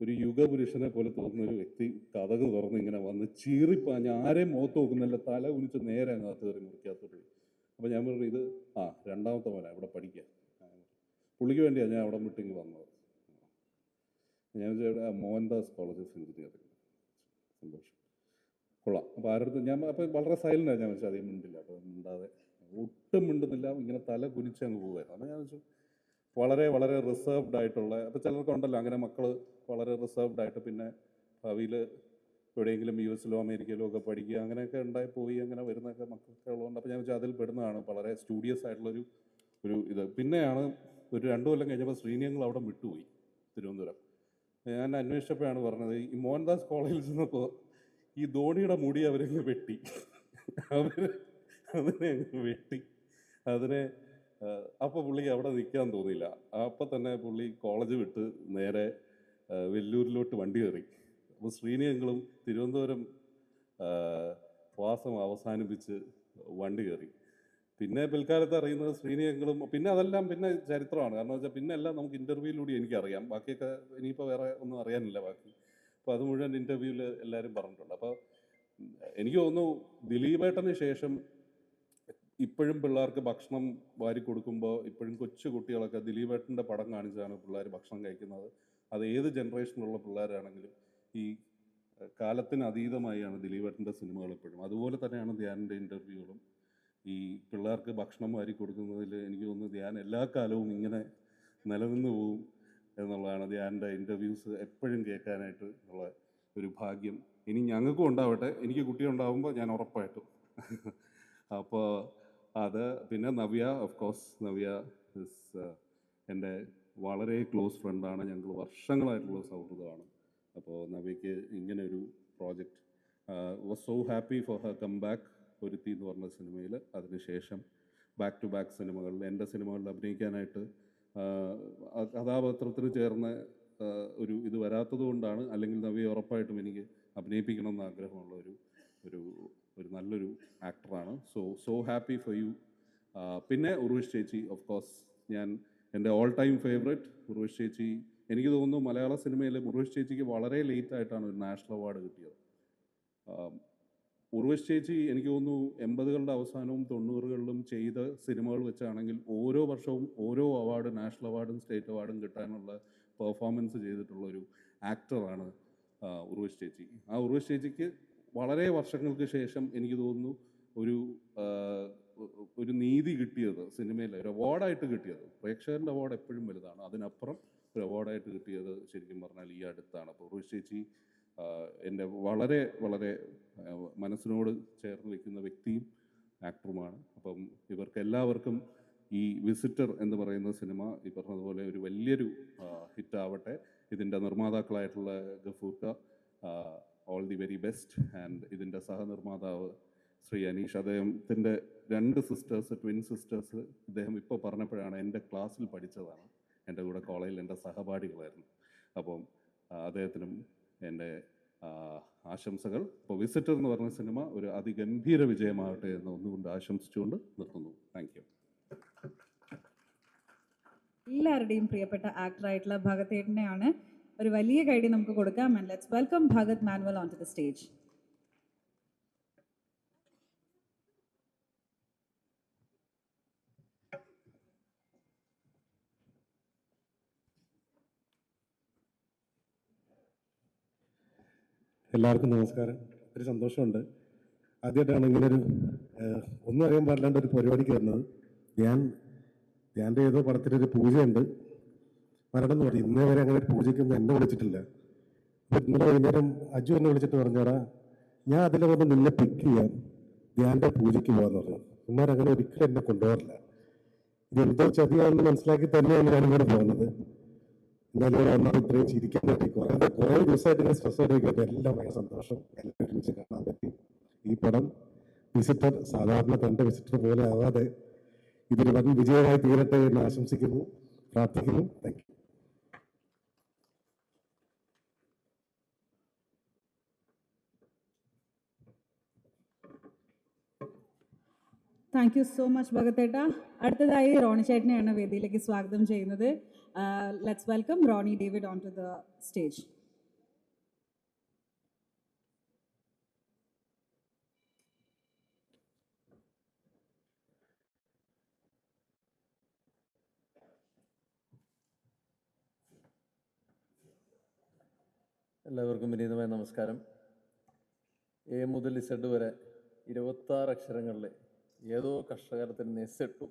ഒരു യുഗപുരുഷനെ പോലെ തോന്നുന്ന ഒരു വ്യക്തി കതക് തുറന്ന് ഇങ്ങനെ വന്ന് ചീറിപ്പാഞ്ഞ് ആരെയും മുഖത്ത് നോക്കുന്നില്ല, തല കുനിച്ച് നേരെ അങ്ങകത്ത് കയറി മുറിക്കാത്തോട്ട്. അപ്പോൾ ഞാൻ പറഞ്ഞു, ഇത് രണ്ടാമത്തെ മോനാണ് ഇവിടെ പഠിക്കുക, പുള്ളിക്ക് വേണ്ടിയാണ് ഞാൻ അവിടെ വിട്ടിങ്ങ് വന്നത്. ഞാൻ മോഹൻദാസ് കോളേജ് ഓഫ് എഞ്ചിനീയറിംഗ്. സന്തോഷം, കൊള്ളാം. അപ്പോൾ ആരുടെ ഞാൻ അപ്പോൾ വളരെ സൈലൻ്റാണ്. ഞാൻ വെച്ചാൽ അധികം മിണ്ടില്ല. അപ്പോൾ മിണ്ടാതെ ഒട്ടും മിണ്ടുന്നില്ല, ഇങ്ങനെ തല കുനിച്ച് അങ്ങ് പോകുമായിരുന്നു. അപ്പോൾ ഞാൻ വെച്ചു വളരെ വളരെ റിസർവ്ഡ് ആയിട്ടുള്ള, അപ്പോൾ ചിലർക്കുണ്ടല്ലോ അങ്ങനെ മക്കൾ വളരെ റിസർവ്ഡ് ആയിട്ട് പിന്നെ ഭാവിയിൽ എവിടെയെങ്കിലും US-ലോ അമേരിക്കയിലോ ഒക്കെ പഠിക്കുക അങ്ങനെയൊക്കെ പോയി അങ്ങനെ വരുന്നൊക്കെ മക്കൾക്ക് ഉള്ളതുകൊണ്ട്. അപ്പോൾ ഞാൻ വെച്ചാൽ അതിൽ പെടുന്നതാണ് വളരെ സ്റ്റൂഡിയസ് ആയിട്ടുള്ളൊരു ഇത്. പിന്നെയാണ് ഒരു 2 കൊല്ലം കഴിഞ്ഞപ്പോൾ ശ്രീനിയങ്ങൾ അവിടെ വിട്ടുപോയി. തിരുവനന്തപുരം. ഞാൻ അന്വേഷിച്ചപ്പോഴാണ് പറഞ്ഞത് ഈ മോഹൻദാസ് കോളേജിൽ ചെന്നപ്പോൾ ഈ ധോണിയുടെ മുടി അവരങ്ങ് വെട്ടി, അതിനെ അങ്ങ് വെട്ടി അതിനെ. അപ്പോൾ പുള്ളിക്ക് അവിടെ നിൽക്കാൻ തോന്നിയില്ല. അപ്പം തന്നെ പുള്ളി കോളേജ് വിട്ട് നേരെ വെല്ലൂരിലോട്ട് വണ്ടി കയറി. അപ്പോൾ ശ്രീനിയങ്ങളും തിരുവനന്തപുരം വാസം അവസാനിപ്പിച്ച് വണ്ടി കയറി. പിന്നെ പിൽക്കാലത്ത് അറിയുന്നത് ശ്രീനിയങ്ങളും, പിന്നെ അതെല്ലാം പിന്നെ ചരിത്രമാണ്. കാരണം വെച്ചാൽ പിന്നെ എല്ലാം നമുക്ക് ഇൻ്റർവ്യൂയിലൂടെ എനിക്കറിയാം. ബാക്കിയൊക്കെ ഇനിയിപ്പോൾ വേറെ ഒന്നും അറിയാനില്ല ബാക്കി. അപ്പോൾ അത് മുഴുവൻ ഇൻ്റർവ്യൂവിൽ എല്ലാവരും പറഞ്ഞിട്ടുണ്ട്. അപ്പോൾ എനിക്ക് തോന്നുന്നു ദിലീപേട്ടന് ശേഷം ഇപ്പോഴും പിള്ളേർക്ക് ഭക്ഷണം വാരി കൊടുക്കുമ്പോൾ ഇപ്പോഴും കൊച്ചു കുട്ടികളൊക്കെ ദിലീപേട്ടൻ്റെ പടം കാണിച്ചാണ് പിള്ളേർ ഭക്ഷണം കഴിക്കുന്നത്. അത് ഏത് ജനറേഷനിലുള്ള പിള്ളേരാണെങ്കിലും ഈ കാലത്തിന് അതീതമായാണ് ദിലീപേട്ടൻ്റെ സിനിമകൾ എപ്പോഴും. അതുപോലെ തന്നെയാണ് ധ്യാനിൻ്റെ ഇൻ്റർവ്യൂകളും. ഈ പിള്ളേർക്ക് ഭക്ഷണം വാരി കൊടുക്കുന്നതിൽ എനിക്ക് തോന്നുന്നു ധ്യാൻ എല്ലാ കാലവും ഇങ്ങനെ നിലനിന്ന് പോകും എന്നുള്ളതാണ്. ധ്യാനിൻ്റെ ഇൻ്റർവ്യൂസ് എപ്പോഴും കേൾക്കാനായിട്ട് ഉള്ള ഒരു ഭാഗ്യം ഇനി ഞങ്ങൾക്കും ഉണ്ടാവട്ടെ. എനിക്ക് കുട്ടി ഉണ്ടാകുമ്പോൾ ഞാൻ ഉറപ്പായിട്ടും. അപ്പോൾ അത് പിന്നെ Navya, of course Navya is എൻ്റെ വളരെ ക്ലോസ് ഫ്രണ്ടാണ്. ഞങ്ങൾ വർഷങ്ങളായിട്ടുള്ള സൗഹൃദമാണ്. അപ്പോൾ നവ്യയ്ക്ക് ഇങ്ങനെ ഒരു project was so happy for her come back. ഒരുത്തി എന്ന് പറഞ്ഞ സിനിമയിൽ, അതിനുശേഷം ബാക്ക് ടു ബാക്ക് സിനിമകളിൽ എൻ്റെ സിനിമകളിൽ അഭിനയിക്കാനായിട്ട് കഥാപാത്രത്തിന് ചേർന്ന ഒരു ഇത് വരാത്തത് കൊണ്ടാണ്. അല്ലെങ്കിൽ നവ്യ ഉറപ്പായിട്ടും എനിക്ക് അഭിനയിപ്പിക്കണം എന്ന് ആഗ്രഹമുള്ള ഒരു നല്ലൊരു ആക്ടറാണ്. So happy for you. പിന്നെ ഉർവശി ചേച്ചി, ഓഫ് കോഴ്സ് ഞാൻ എൻ്റെ ഓൾ ടൈം ഫേവറേറ്റ് ഉർവശി ചേച്ചി. എനിക്ക് തോന്നുന്നു മലയാള സിനിമയിൽ ഉർവശി ചേച്ചിക്ക് വളരെ ലേറ്റ് ആയിട്ടാണ് ഒരു നാഷണൽ അവാർഡ് കിട്ടിയത്. ഉർവശി ചേച്ചി എനിക്ക് തോന്നുന്നു 80കളുടെ അവസാനവും 90കളിലും ചെയ്ത സിനിമകൾ വെച്ചാണെങ്കിൽ ഓരോ വർഷവും ഓരോ അവാർഡ്, നാഷണൽ അവാർഡും സ്റ്റേറ്റ് അവാർഡും കിട്ടാനുള്ള പെർഫോമൻസ് ചെയ്തിട്ടുള്ള ഒരു ആക്ടറാണ് ഉർവശി ചേച്ചി. ആ ഉർവശി ചേച്ചിക്ക് വളരെ വർഷങ്ങൾക്ക് ശേഷം എനിക്ക് തോന്നുന്നു ഒരു നീതി കിട്ടിയത് സിനിമയിൽ, ഒരു അവാർഡായിട്ട് കിട്ടിയത്. പ്രേക്ഷകരുടെ അവാർഡ് എപ്പോഴും വലുതാണ്, അതിനപ്പുറം ഒരു അവാർഡായിട്ട് കിട്ടിയത് ശരിക്കും പറഞ്ഞാൽ ഈ അടുത്താണ്. അപ്പോൾ ഉർവശി ചേച്ചി എൻ്റെ വളരെ വളരെ മനസ്സിനോട് ചേർന്ന് വയ്ക്കുന്ന വ്യക്തിയും ആക്ടറുമാണ്. അപ്പം ഇവർക്ക് എല്ലാവർക്കും ഈ വിസിറ്റർ എന്ന് പറയുന്ന സിനിമ ഈ പറഞ്ഞതുപോലെ ഒരു വലിയൊരു ഹിറ്റാവട്ടെ. ഇതിൻ്റെ നിർമ്മാതാക്കളായിട്ടുള്ള ഗഫൂർക്ക, all the very best. And ഇതിൻ്റെ സഹനിർമ്മാതാവ് ശ്രീ അനീഷ്, അദ്ദേഹത്തിൻ്റെ 2 സിസ്റ്റേഴ്സ്, ട്വിൻ സിസ്റ്റേഴ്സ്, ഇദ്ദേഹം ഇപ്പോൾ പറഞ്ഞപ്പോഴാണ് എൻ്റെ ക്ലാസ്സിൽ പഠിച്ചതാണ്, എൻ്റെ കൂടെ കോളേജിൽ എൻ്റെ സഹപാഠികളായിരുന്നു. അപ്പം അദ്ദേഹത്തിനും എൻ്റെ ആശംസകൾ. ഇപ്പോൾ വിസിറ്റർ എന്ന് പറഞ്ഞ സിനിമ ഒരു അതിഗംഭീര വിജയമാവട്ടെ എന്ന് ഒന്നുകൊണ്ട് ആശംസിച്ചുകൊണ്ട് നിർത്തുന്നു. Thank you. എല്ലാവരുടെയും പ്രിയപ്പെട്ട ആക്ടറായിട്ടുള്ള ഭഗതേട്ടനെയാണ് ഒരു വലിയ കൈഡി നമുക്ക് കൊടുക്കാം. And let's welcome Bhagath Manuel on to the stage. എല്ലാവർക്കും നമസ്കാരം. ഒത്തിരി സന്തോഷമുണ്ട്. ആദ്യമായിട്ടാണ് ഇങ്ങനൊരു ഒന്നും അറിയാൻ പാടില്ലാണ്ട് ഒരു പരിപാടിക്ക് വരുന്നത്. ഞാൻ്റെ ഏതോ പടത്തിലൊരു പൂജയുണ്ട്, വരണം എന്ന് പറയും. ഇന്നേ വരെ അങ്ങനെ ഒരു പൂജയ്ക്കൊന്നും എന്നെ വിളിച്ചിട്ടില്ല. അപ്പോൾ ഇന്നലെ വൈകുന്നേരം അജു എന്നെ വിളിച്ചിട്ട് പറഞ്ഞാടാ, ഞാൻ അതിലെ വന്ന് നിന്നെ പിക്ക് ചെയ്യാം, ധ്യാൻ്റെ പൂജയ്ക്ക് പോകാമെന്ന് പറഞ്ഞു. ഇന്നേരം ഒരിക്കലും എന്നെ കൊണ്ടുപോകാറില്ല. ഇതെന്തോ ചതിയാണെന്ന് മനസ്സിലാക്കി തന്നെയാണ് ഞാനിവിടെ പോകുന്നത്. എന്നാലും വന്നാൽ ഇത്രയും ചിരിക്കാൻ പറ്റി. കുറേ ദിവസമായിട്ട് ഇങ്ങനെ സ്ട്രെസ് ആയിട്ട് എല്ലാം ഭയങ്കര സന്തോഷം. എല്ലാം ഒരുമിച്ച് കാണാൻ പറ്റി. ഈ പടം വിസിറ്റർ സാധാരണ തൻ്റെ വിസിറ്റർ പോലെ ആവാതെ ഇതൊരു വൻ വിജയമായി തീരട്ടെ എന്ന് ആശംസിക്കുന്നു, പ്രാർത്ഥിക്കുന്നു. Thank you. Thank you so much ഭഗതേട്ട. അടുത്തതായി റോണി ചേട്ടനെയാണ് വേദിയിലേക്ക് സ്വാഗതം ചെയ്യുന്നത്. Let's welcome Roni David on to the stage. എല്ലാവർക്കും വിനീതമായ നമസ്കാരം. എ മുതൽ ഇസഡ് വരെ 26 അക്ഷരങ്ങളിൽ ഏതോ കഷ്ടകാലത്തിന് നെസ്സിട്ടു.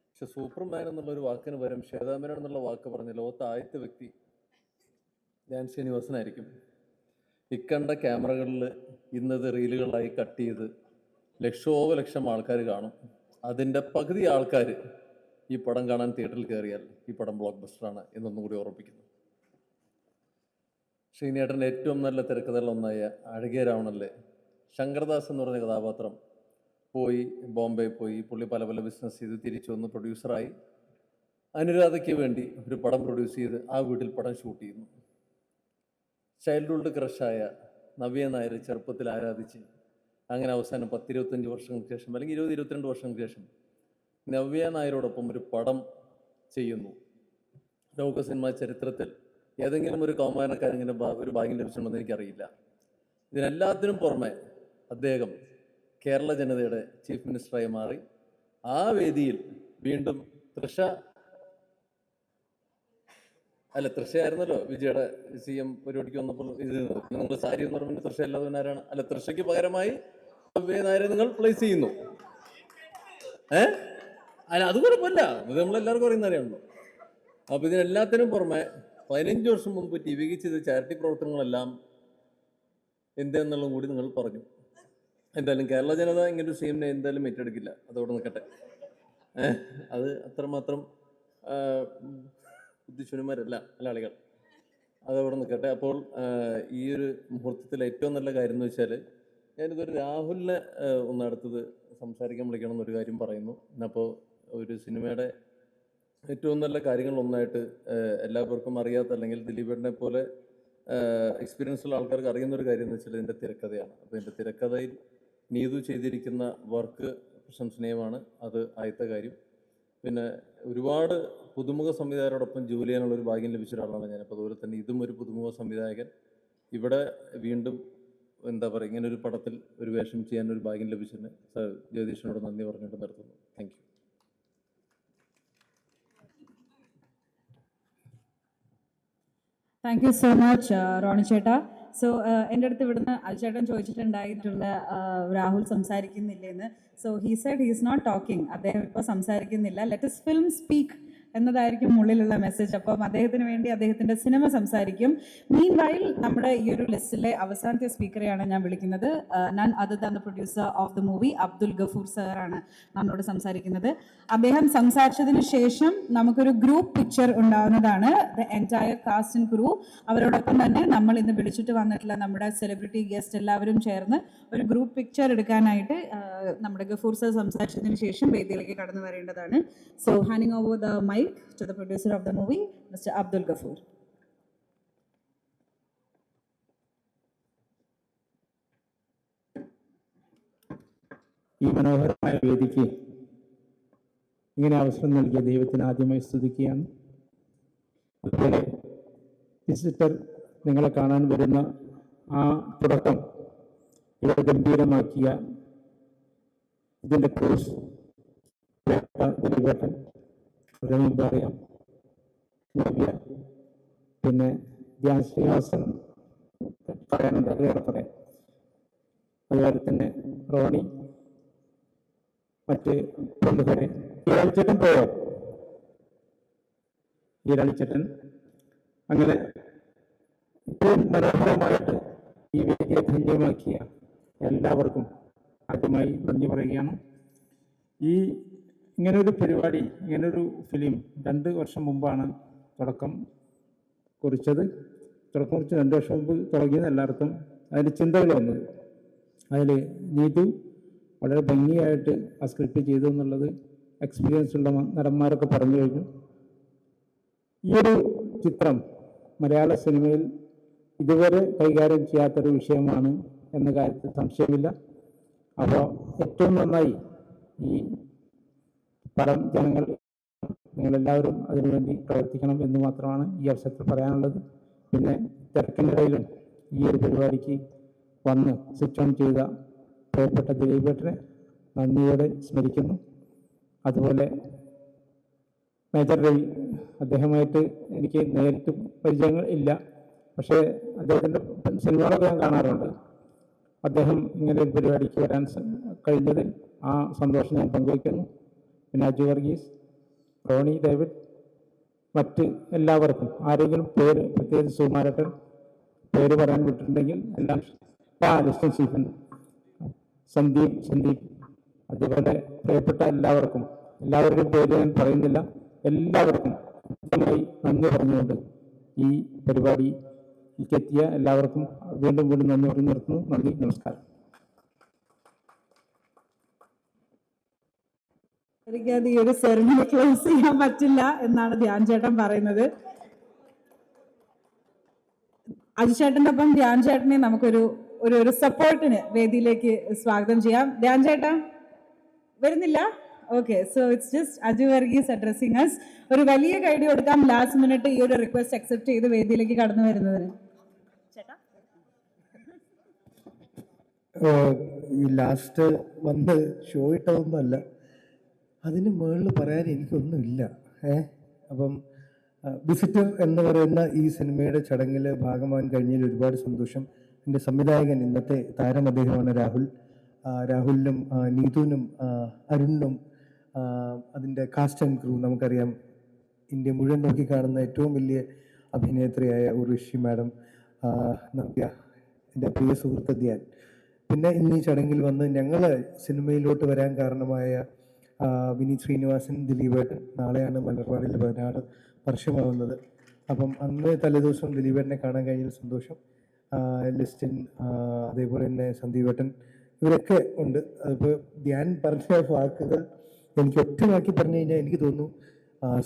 പക്ഷെ സൂപ്പർമാൻ എന്നുള്ളൊരു വാക്കിന് പകരം ശ്വേതാമേനോൻ എന്നുള്ള വാക്ക് പറഞ്ഞ ലോകത്തെ ആദ്യത്തെ വ്യക്തി ധ്യാൻ ശ്രീനിവാസനായിരിക്കും. ഇക്കണ്ട ക്യാമറകളിൽ ഇന്നത് റീലുകളായി കട്ട് ചെയ്ത് ലക്ഷോപലക്ഷം ആൾക്കാർ കാണും. അതിൻ്റെ പകുതി ആൾക്കാർ ഈ പടം കാണാൻ തിയേറ്ററിൽ കയറിയാൽ ഈ പടം ബ്ലോക്ക് ബസ്റ്ററാണ് എന്നൊന്നും കൂടി ഓർമ്മിപ്പിക്കുന്നു. ശ്രീനേട്ടൻ്റെ ഏറ്റവും നല്ല തിരക്കഥകളിലൊന്നായ അഴകിയ രാവണനിലെ ശങ്കർദാസ് എന്ന് പറഞ്ഞ കഥാപാത്രം പോയി ബോംബെ പോയി പുള്ളി പല പല ബിസിനസ് ചെയ്ത് തിരിച്ചു വന്ന് പ്രൊഡ്യൂസറായി അനുരാധയ്ക്ക് വേണ്ടി ഒരു പടം പ്രൊഡ്യൂസ് ചെയ്ത് ആ വീട്ടിൽ പടം ഷൂട്ട് ചെയ്യുന്നു. ചൈൽഡ്ഹുഡ് ക്രഷായ നവ്യ നായർ ചെറുപ്പത്തിൽ ആരാധിച്ച് അങ്ങനെ അവസാനം 10-25 വർഷങ്ങൾക്ക് ശേഷം അല്ലെങ്കിൽ 20-22 വർഷങ്ങൾക്ക് ശേഷം നവ്യ നായരോടൊപ്പം ഒരു പടം ചെയ്യുന്നു. ലോക സിനിമാ ചരിത്രത്തിൽ ഏതെങ്കിലും ഒരു കൗമാരക്കാരിങ്ങനെ ഒരു ഭാഗ്യം ലഭിച്ചിട്ടുണ്ടെന്ന് എനിക്കറിയില്ല. ഇതിനെല്ലാത്തിനും പുറമെ അദ്ദേഹം കേരള ജനതയുടെ ചീഫ് മിനിസ്റ്ററായി മാറി. ആ വേദിയിൽ വീണ്ടും തൃഷയായിരുന്നല്ലോ വിജയുടെ CM പരിപാടിക്ക് വന്നപ്പോൾ ഇത് നിങ്ങൾ സാരി എന്ന് പറഞ്ഞാൽ തൃഷ അല്ലാത്തവനാരാണ്? തൃഷയ്ക്ക് പകരമായി നായരെ നിങ്ങൾ പ്ലേസ് ചെയ്യുന്നു. അത് കുഴപ്പമില്ല, ഇത് നമ്മളെല്ലാവർക്കും അറിയുന്ന അറിയാമല്ലോ. അപ്പോൾ ഇതിനെല്ലാത്തിനും പുറമെ 15 വർഷം മുമ്പ് TVക്ക് ചെയ്ത ചാരിറ്റി പ്രവർത്തനങ്ങളെല്ലാം എന്തെന്നുള്ളതും കൂടി നിങ്ങൾ പറഞ്ഞു. എന്തായാലും കേരള ജനത ഇങ്ങനൊരു CMനെ എന്തായാലും ഏറ്റെടുക്കില്ല, അതോടെ നിൽക്കട്ടെ. അത് അത്രമാത്രം ബുദ്ധിശൂന്യന്മാരല്ല മലയാളികൾ, അതവിടെ നിൽക്കട്ടെ. അപ്പോൾ ഈ ഒരു മുഹൂർത്തത്തിൽ ഏറ്റവും നല്ല കാര്യം എന്ന് വെച്ചാൽ ഞാനിതൊരു രാഹുലിനെ ഒന്ന് അടുത്തത് സംസാരിക്കാൻ വിളിക്കണം എന്നൊരു കാര്യം പറയുന്നു. അപ്പോൾ ഒരു സിനിമയുടെ ഏറ്റവും നല്ല കാര്യങ്ങളൊന്നായിട്ട് എല്ലാവർക്കും അറിയാത്ത അല്ലെങ്കിൽ ദിലീപേട്ടനെ പോലെ എക്സ്പീരിയൻസ് ഉള്ള ആൾക്കാർക്ക് അറിയുന്നൊരു കാര്യം എന്ന് വെച്ചാൽ ഇതിൻ്റെ തിരക്കഥയാണ്. അപ്പോൾ ഇതിൻ്റെ തിരക്കഥയിൽ നീതു ചെയ്തിരിക്കുന്ന വർക്ക് പ്രശംസനീയമാണ്. അത് ആദ്യത്തെ കാര്യം. പിന്നെ ഒരുപാട് പുതുമുഖ സംവിധായകരോടൊപ്പം ജോലി ചെയ്യാനുള്ളൊരു ഭാഗ്യം ലഭിച്ച ഒരാളാണ് ഞാൻ. അപ്പോൾ അതുപോലെ തന്നെ ഇതും ഒരു പുതുമുഖ സംവിധായകൻ. ഇവിടെ വീണ്ടും എന്താ പറയുക, ഇങ്ങനൊരു പടത്തിൽ ഒരു വേഷം ചെയ്യാനൊരു ഭാഗ്യം ലഭിച്ചതിന് സർ ജഗദീഷിനോട് നന്ദി പറഞ്ഞിട്ട് നിർത്തുന്നു. Thank you. Thank you so much Roni ചേട്ടാ. സോ എൻ്റെ അടുത്ത് ഇവിടുന്ന് അൽചേട്ടൻ ചോദിച്ചിട്ടുണ്ടായിട്ടുള്ള രാഹുൽ സംസാരിക്കുന്നില്ലെന്ന്. So he said he is not talking, അദ്ദേഹം ഇപ്പോൾ സംസാരിക്കുന്നില്ല. ലെറ്റ് us ഫിലിം സ്പീക്ക് എന്നതായിരിക്കും ഉള്ളിലുള്ള മെസ്സേജ്. അപ്പം അദ്ദേഹത്തിന് വേണ്ടി അദ്ദേഹത്തിൻ്റെ സിനിമ സംസാരിക്കും. മീൻ വൈൽ നമ്മുടെ ഈ ഒരു ലിസ്റ്റിലെ അവസാനത്തെ സ്പീക്കറെയാണ് ഞാൻ വിളിക്കുന്നത്. None other than the producer of the movie Abdul Gafoor സാറാണ് നമ്മളോട് സംസാരിക്കുന്നത്. അദ്ദേഹം സംസാരിച്ചതിന് ശേഷം നമുക്കൊരു ഗ്രൂപ്പ് പിക്ചർ ഉണ്ടാവുന്നതാണ്. The entire cast and crew, അവരോടൊപ്പം തന്നെ നമ്മൾ ഇന്ന് വിളിച്ചിട്ട് വന്നിട്ടുള്ള നമ്മുടെ സെലിബ്രിറ്റി ഗസ്റ്റ് എല്ലാവരും ചേർന്ന് ഒരു ഗ്രൂപ്പ് പിക്ചർ എടുക്കാനായിട്ട് നമ്മുടെ ഗഫൂർ സാർ സംസാരിച്ചതിന് ശേഷം വേദിയിലേക്ക് കടന്നു വരേണ്ടതാണ്. So handing over the mic to the producer of the movie, Mr. Abdul Ghafoor. ഈ മനോഹരമായ വേദിക്ക് ഇങ്ങനെ അവസരം നൽകിയ ദൈവത്തിന് ആദ്യമായി സ്തുതിക്കുകയാണ്. അതുപോലെ വിസിറ്റർ നിങ്ങളെ കാണാൻ വരുന്ന ആ തുടക്കം ഇവിടെ ഗംഭീരമാക്കിയ ഇതിൻ്റെ കോഴ്സ് ദിലീപേട്ടൻ, പറയാം നവ്യ, പിന്നെ ധ്യാൻ ശ്രീനിവാസൻ പറയാനുണ്ട്, അത് വേറെ പറയാം. അതുപോലെ തന്നെ റോണി, മറ്റ് പ്രമുഖരെ. ഈരാളിച്ചേട്ടൻ പോയോ? ഈരാളിച്ചേട്ടൻ അങ്ങനെ ഏറ്റവും മനോഹരമായിട്ട് ഈ വേദിയെ ധന്യമാക്കിയ എല്ലാവർക്കും ആദ്യമായി നന്ദി പറയുകയാണ്. ഇങ്ങനൊരു പരിപാടി, ഇങ്ങനൊരു ഫിലിം 2 വർഷം മുമ്പാണ് തുടക്കം കുറിച്ചത്. 2 വർഷം മുമ്പ് തുടങ്ങിയത് എല്ലാവർക്കും അതിൻ്റെ ചിന്തകൾ വന്നത്. അതിൽ നീതു വളരെ ഭംഗിയായിട്ട് ആ സ്ക്രിപ്റ്റ് ചെയ്തു എന്നുള്ളത് എക്സ്പീരിയൻസ് ഉള്ള നടന്മാരൊക്കെ പറഞ്ഞു കഴിഞ്ഞു. ഈ ഒരു ചിത്രം മലയാള സിനിമയിൽ ഇതുവരെ കൈകാര്യം ചെയ്യാത്തൊരു വിഷയമാണ് എന്ന കാര്യത്തിൽ സംശയമില്ല. അപ്പോൾ ഏറ്റവും നന്നായി ഈ പടം നിങ്ങളെല്ലാവരും അതിനുവേണ്ടി പ്രവർത്തിക്കണം എന്ന് മാത്രമാണ് ഈ അവസരത്തിൽ പറയാനുള്ളത്. പിന്നെ തിരക്കിനിടയിലും ഈ ഒരു പരിപാടിക്ക് വന്ന് സ്വിച്ച് ഓൺ ചെയ്ത പ്രിയപ്പെട്ട ദിലീപേട്ടനെ നന്ദിയോടെ സ്മരിക്കുന്നു. അതുപോലെ മേജർ രവി, അദ്ദേഹമായിട്ട് എനിക്ക് നേരിട്ട് പരിചയങ്ങൾ ഇല്ല, പക്ഷേ അദ്ദേഹത്തിൻ്റെ സിനിമകളൊക്കെ ഞാൻ കാണാറുണ്ട്. അദ്ദേഹം ഇങ്ങനെ ഒരു പരിപാടിക്ക് വരാൻ കഴിഞ്ഞതിൽ ആ സന്തോഷം ഞാൻ പങ്കുവയ്ക്കുന്നു. പിന്നെ അജു വർഗീസ്, റോണി ഡേവിഡ്, മറ്റ് എല്ലാവർക്കും ആരെങ്കിലും പേര് പ്രത്യേകിച്ച് സുകുമാരട്ടൻ പേര് പറയാൻ വിട്ടിട്ടുണ്ടെങ്കിൽ എല്ലാം, അസിസ്റ്റന്റ് ചീഫൻ സന്ദീപ്, അതുപോലെ പ്രിയപ്പെട്ട എല്ലാവരുടെയും പേര് ഞാൻ പറയുന്നില്ല. എല്ലാവർക്കും കൃത്യമായി നന്ദി പറഞ്ഞുകൊണ്ട് ഈ പരിപാടി എത്തിയ എല്ലാവർക്കും വീണ്ടും വീണ്ടും നന്ദി പറഞ്ഞു നിർത്തുന്നു. നന്ദി, നമസ്കാരം. എനിക്കത് ഈ ഒരു സെറിമണി ക്ലോസ് ചെയ്യാൻ പറ്റില്ല എന്നാണ് ധ്യാൻ ചേട്ടൻ പറയുന്നത്. അജു ചേട്ടൻ്റെ ഒപ്പം ധ്യാൻ ചേട്ടനെ നമുക്കൊരു ഒരു സപ്പോർട്ടിന് വേദിയിലേക്ക് സ്വാഗതം ചെയ്യാം. ധ്യാൻ ചേട്ടാ വരുന്നില്ല? Okay, so it's just Aju Varghese addressing us. ഒരു വലിയ കൈഡി കൊടുക്കാം ലാസ്റ്റ് മിനിറ്റ് ഈ ഒരു റിക്വസ്റ്റ് അക്സെപ്റ്റ് ചെയ്ത് വേദിയിലേക്ക് കടന്നു വരുന്നതിന്. ചേട്ടാ ഈ ലാസ്റ്റ് വന്ന് ഷോ ഇട്ടതൊന്നുമല്ല, അതിന് മുകളിൽ പറയാൻ എനിക്കൊന്നുമില്ല. അപ്പം വിസിറ്റർ എന്ന് പറയുന്ന ഈ സിനിമയുടെ ചടങ്ങിൽ ഭാഗമാകാൻ കഴിഞ്ഞതിൽ ഒരുപാട് സന്തോഷം. എൻ്റെ സംവിധായകൻ, ഇന്നത്തെ താരം അദ്ദേഹമാണ് രാഹുൽ. രാഹുലിനും നീതുവിനും അരുണിനും അതിൻ്റെ കാസ്റ്റ് ആൻഡ് ക്രൂ, നമുക്കറിയാം ഇന്ത്യ മുഴുവൻ നോക്കിക്കാണുന്ന ഏറ്റവും വലിയ അഭിനേത്രിയായ ഉർവശി മാഡം, നവ്യ, എൻ്റെ പ്രിയ സുഹൃത്ത് ധ്യാൻ, പിന്നെ ഇന്ന് ഈ ചടങ്ങിൽ വന്ന് ഞങ്ങൾ സിനിമയിലോട്ട് വരാൻ കാരണമായ വിനീത് ശ്രീനിവാസൻ, ദിലീപേട്ടൻ. നാളെയാണ് മലർവാടിൽ 16 വർഷമാവുന്നത്. അപ്പം അന്ന് തലേദിവസം ദിലീപേട്ടനെ കാണാൻ കഴിഞ്ഞതിൽ സന്തോഷം. ലിസ്റ്റിൻ, അതേപോലെ തന്നെ സന്ദീപേട്ടൻ, ഇവരൊക്കെ ഉണ്ട്. അതിപ്പോൾ ധ്യാൻ പറഞ്ഞ വാക്കുകൾ എനിക്ക് ഒറ്റവാക്കി പറഞ്ഞു കഴിഞ്ഞാൽ എനിക്ക് തോന്നുന്നു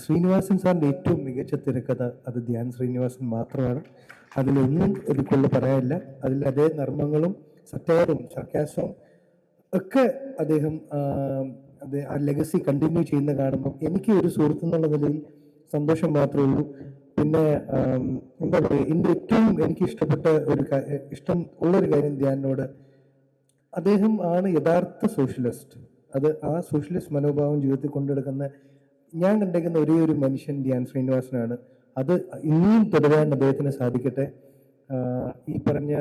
ശ്രീനിവാസൻ സാറിൻ്റെ ഏറ്റവും മികച്ച തിരക്കഥ അത് ധ്യാൻ ശ്രീനിവാസൻ മാത്രമാണ്. അതിലൊന്നും എനിക്കുള്ള പറയാനില്ല. അതിൽ അതേ നർമ്മങ്ങളും സറ്റാറും സർക്കാസവും ഒക്കെ അദ്ദേഹം ആ ലെഗസി കണ്ടിന്യൂ ചെയ്യുന്ന കാണുമ്പോൾ എനിക്ക് ഒരു സുഹൃത്ത് എന്നുള്ള നിലയിൽ സന്തോഷം മാത്രമേ ഉള്ളൂ. പിന്നെ എന്താ പറയുക, എൻ്റെ ഏറ്റവും എനിക്ക് ഇഷ്ടപ്പെട്ട ഇഷ്ടം ഉള്ളൊരു കാര്യം ധ്യാനോട്, അദ്ദേഹം ആണ് യഥാർത്ഥ സോഷ്യലിസ്റ്റ്. അത് ആ സോഷ്യലിസ്റ്റ് മനോഭാവം ജീവിതത്തിൽ കൊണ്ടെടുക്കുന്ന ഞാൻ കണ്ടേക്കുന്ന ഒരേ ഒരു മനുഷ്യൻ ധ്യാൻ ശ്രീനിവാസനാണ്. അത് ഇനിയും തുടരാൻ അദ്ദേഹത്തിന് സാധിക്കട്ടെ. ഈ പറഞ്ഞ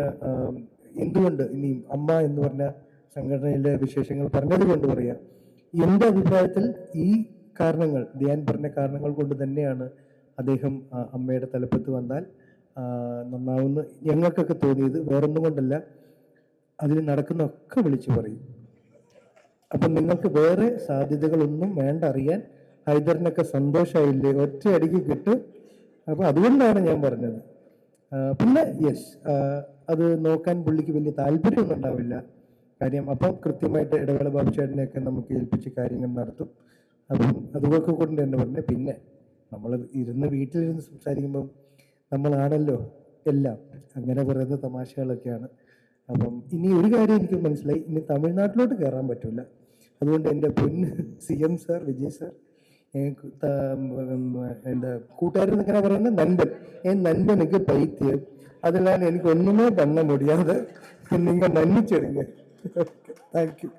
എന്തുകൊണ്ട് ഇനിയും അമ്മ എന്ന് പറഞ്ഞ സംഘടനയിലെ വിശേഷങ്ങൾ പറഞ്ഞത് കൊണ്ട് പറയാം, എൻ്റെ അഭിപ്രായത്തിൽ ഈ കാരണങ്ങൾ, ധ്യാൻ പറഞ്ഞ കാരണങ്ങൾ കൊണ്ട് തന്നെയാണ് അദ്ദേഹം അമ്മയുടെ തലപ്പത്ത് വന്നാൽ നന്നാവുമെന്ന് ഞങ്ങൾക്കൊക്കെ തോന്നിയത്. വേറൊന്നും കൊണ്ടല്ല, അതിൽ നടക്കുന്നൊക്കെ വിളിച്ചു പറയും. അപ്പം നിങ്ങൾക്ക് വേറെ സാധ്യതകളൊന്നും വേണ്ട അറിയാൻ. ഹൈദറിനൊക്കെ സന്തോഷമായില്ലേ, ഒറ്റയടിക്ക് കിട്ടും. അപ്പോൾ അതുകൊണ്ടാണ് ഞാൻ പറഞ്ഞത്. പിന്നെ യെസ്, അത് നോക്കാൻ പുള്ളിക്ക് വലിയ താല്പര്യമൊന്നും ഉണ്ടാവില്ല. കാര്യം അപ്പം കൃത്യമായിട്ട് ഇടവേള ബാബുചേട്ടനെയൊക്കെ നമുക്ക് ഏൽപ്പിച്ച് കാര്യങ്ങൾ നടത്തും. അപ്പം അതുകൊക്കെ കൊണ്ട് തന്നെ പറഞ്ഞു. പിന്നെ നമ്മൾ വീട്ടിലിരുന്ന് സംസാരിക്കുമ്പം നമ്മളാണല്ലോ എല്ലാം, അങ്ങനെ പറയുന്ന തമാശകളൊക്കെയാണ്. അപ്പം ഇനി ഒരു കാര്യം എനിക്ക് മനസ്സിലായി, ഇനി തമിഴ്നാട്ടിലോട്ട് കയറാൻ പറ്റില്ല. അതുകൊണ്ട് എൻ്റെ പൊന്ന് CM സാർ, വിജയ് സാർ, എന്താ കൂട്ടുകാരെന്ന് ഇങ്ങനെ പറയുന്നത് നൻപൻ, നൻപനുക്ക് പൈത്യം, அதனால எனக்கு ஒன்றுமே பண்ண முடியாது. நீங்கள் மன்னிச்சிடுங்க. Thank you.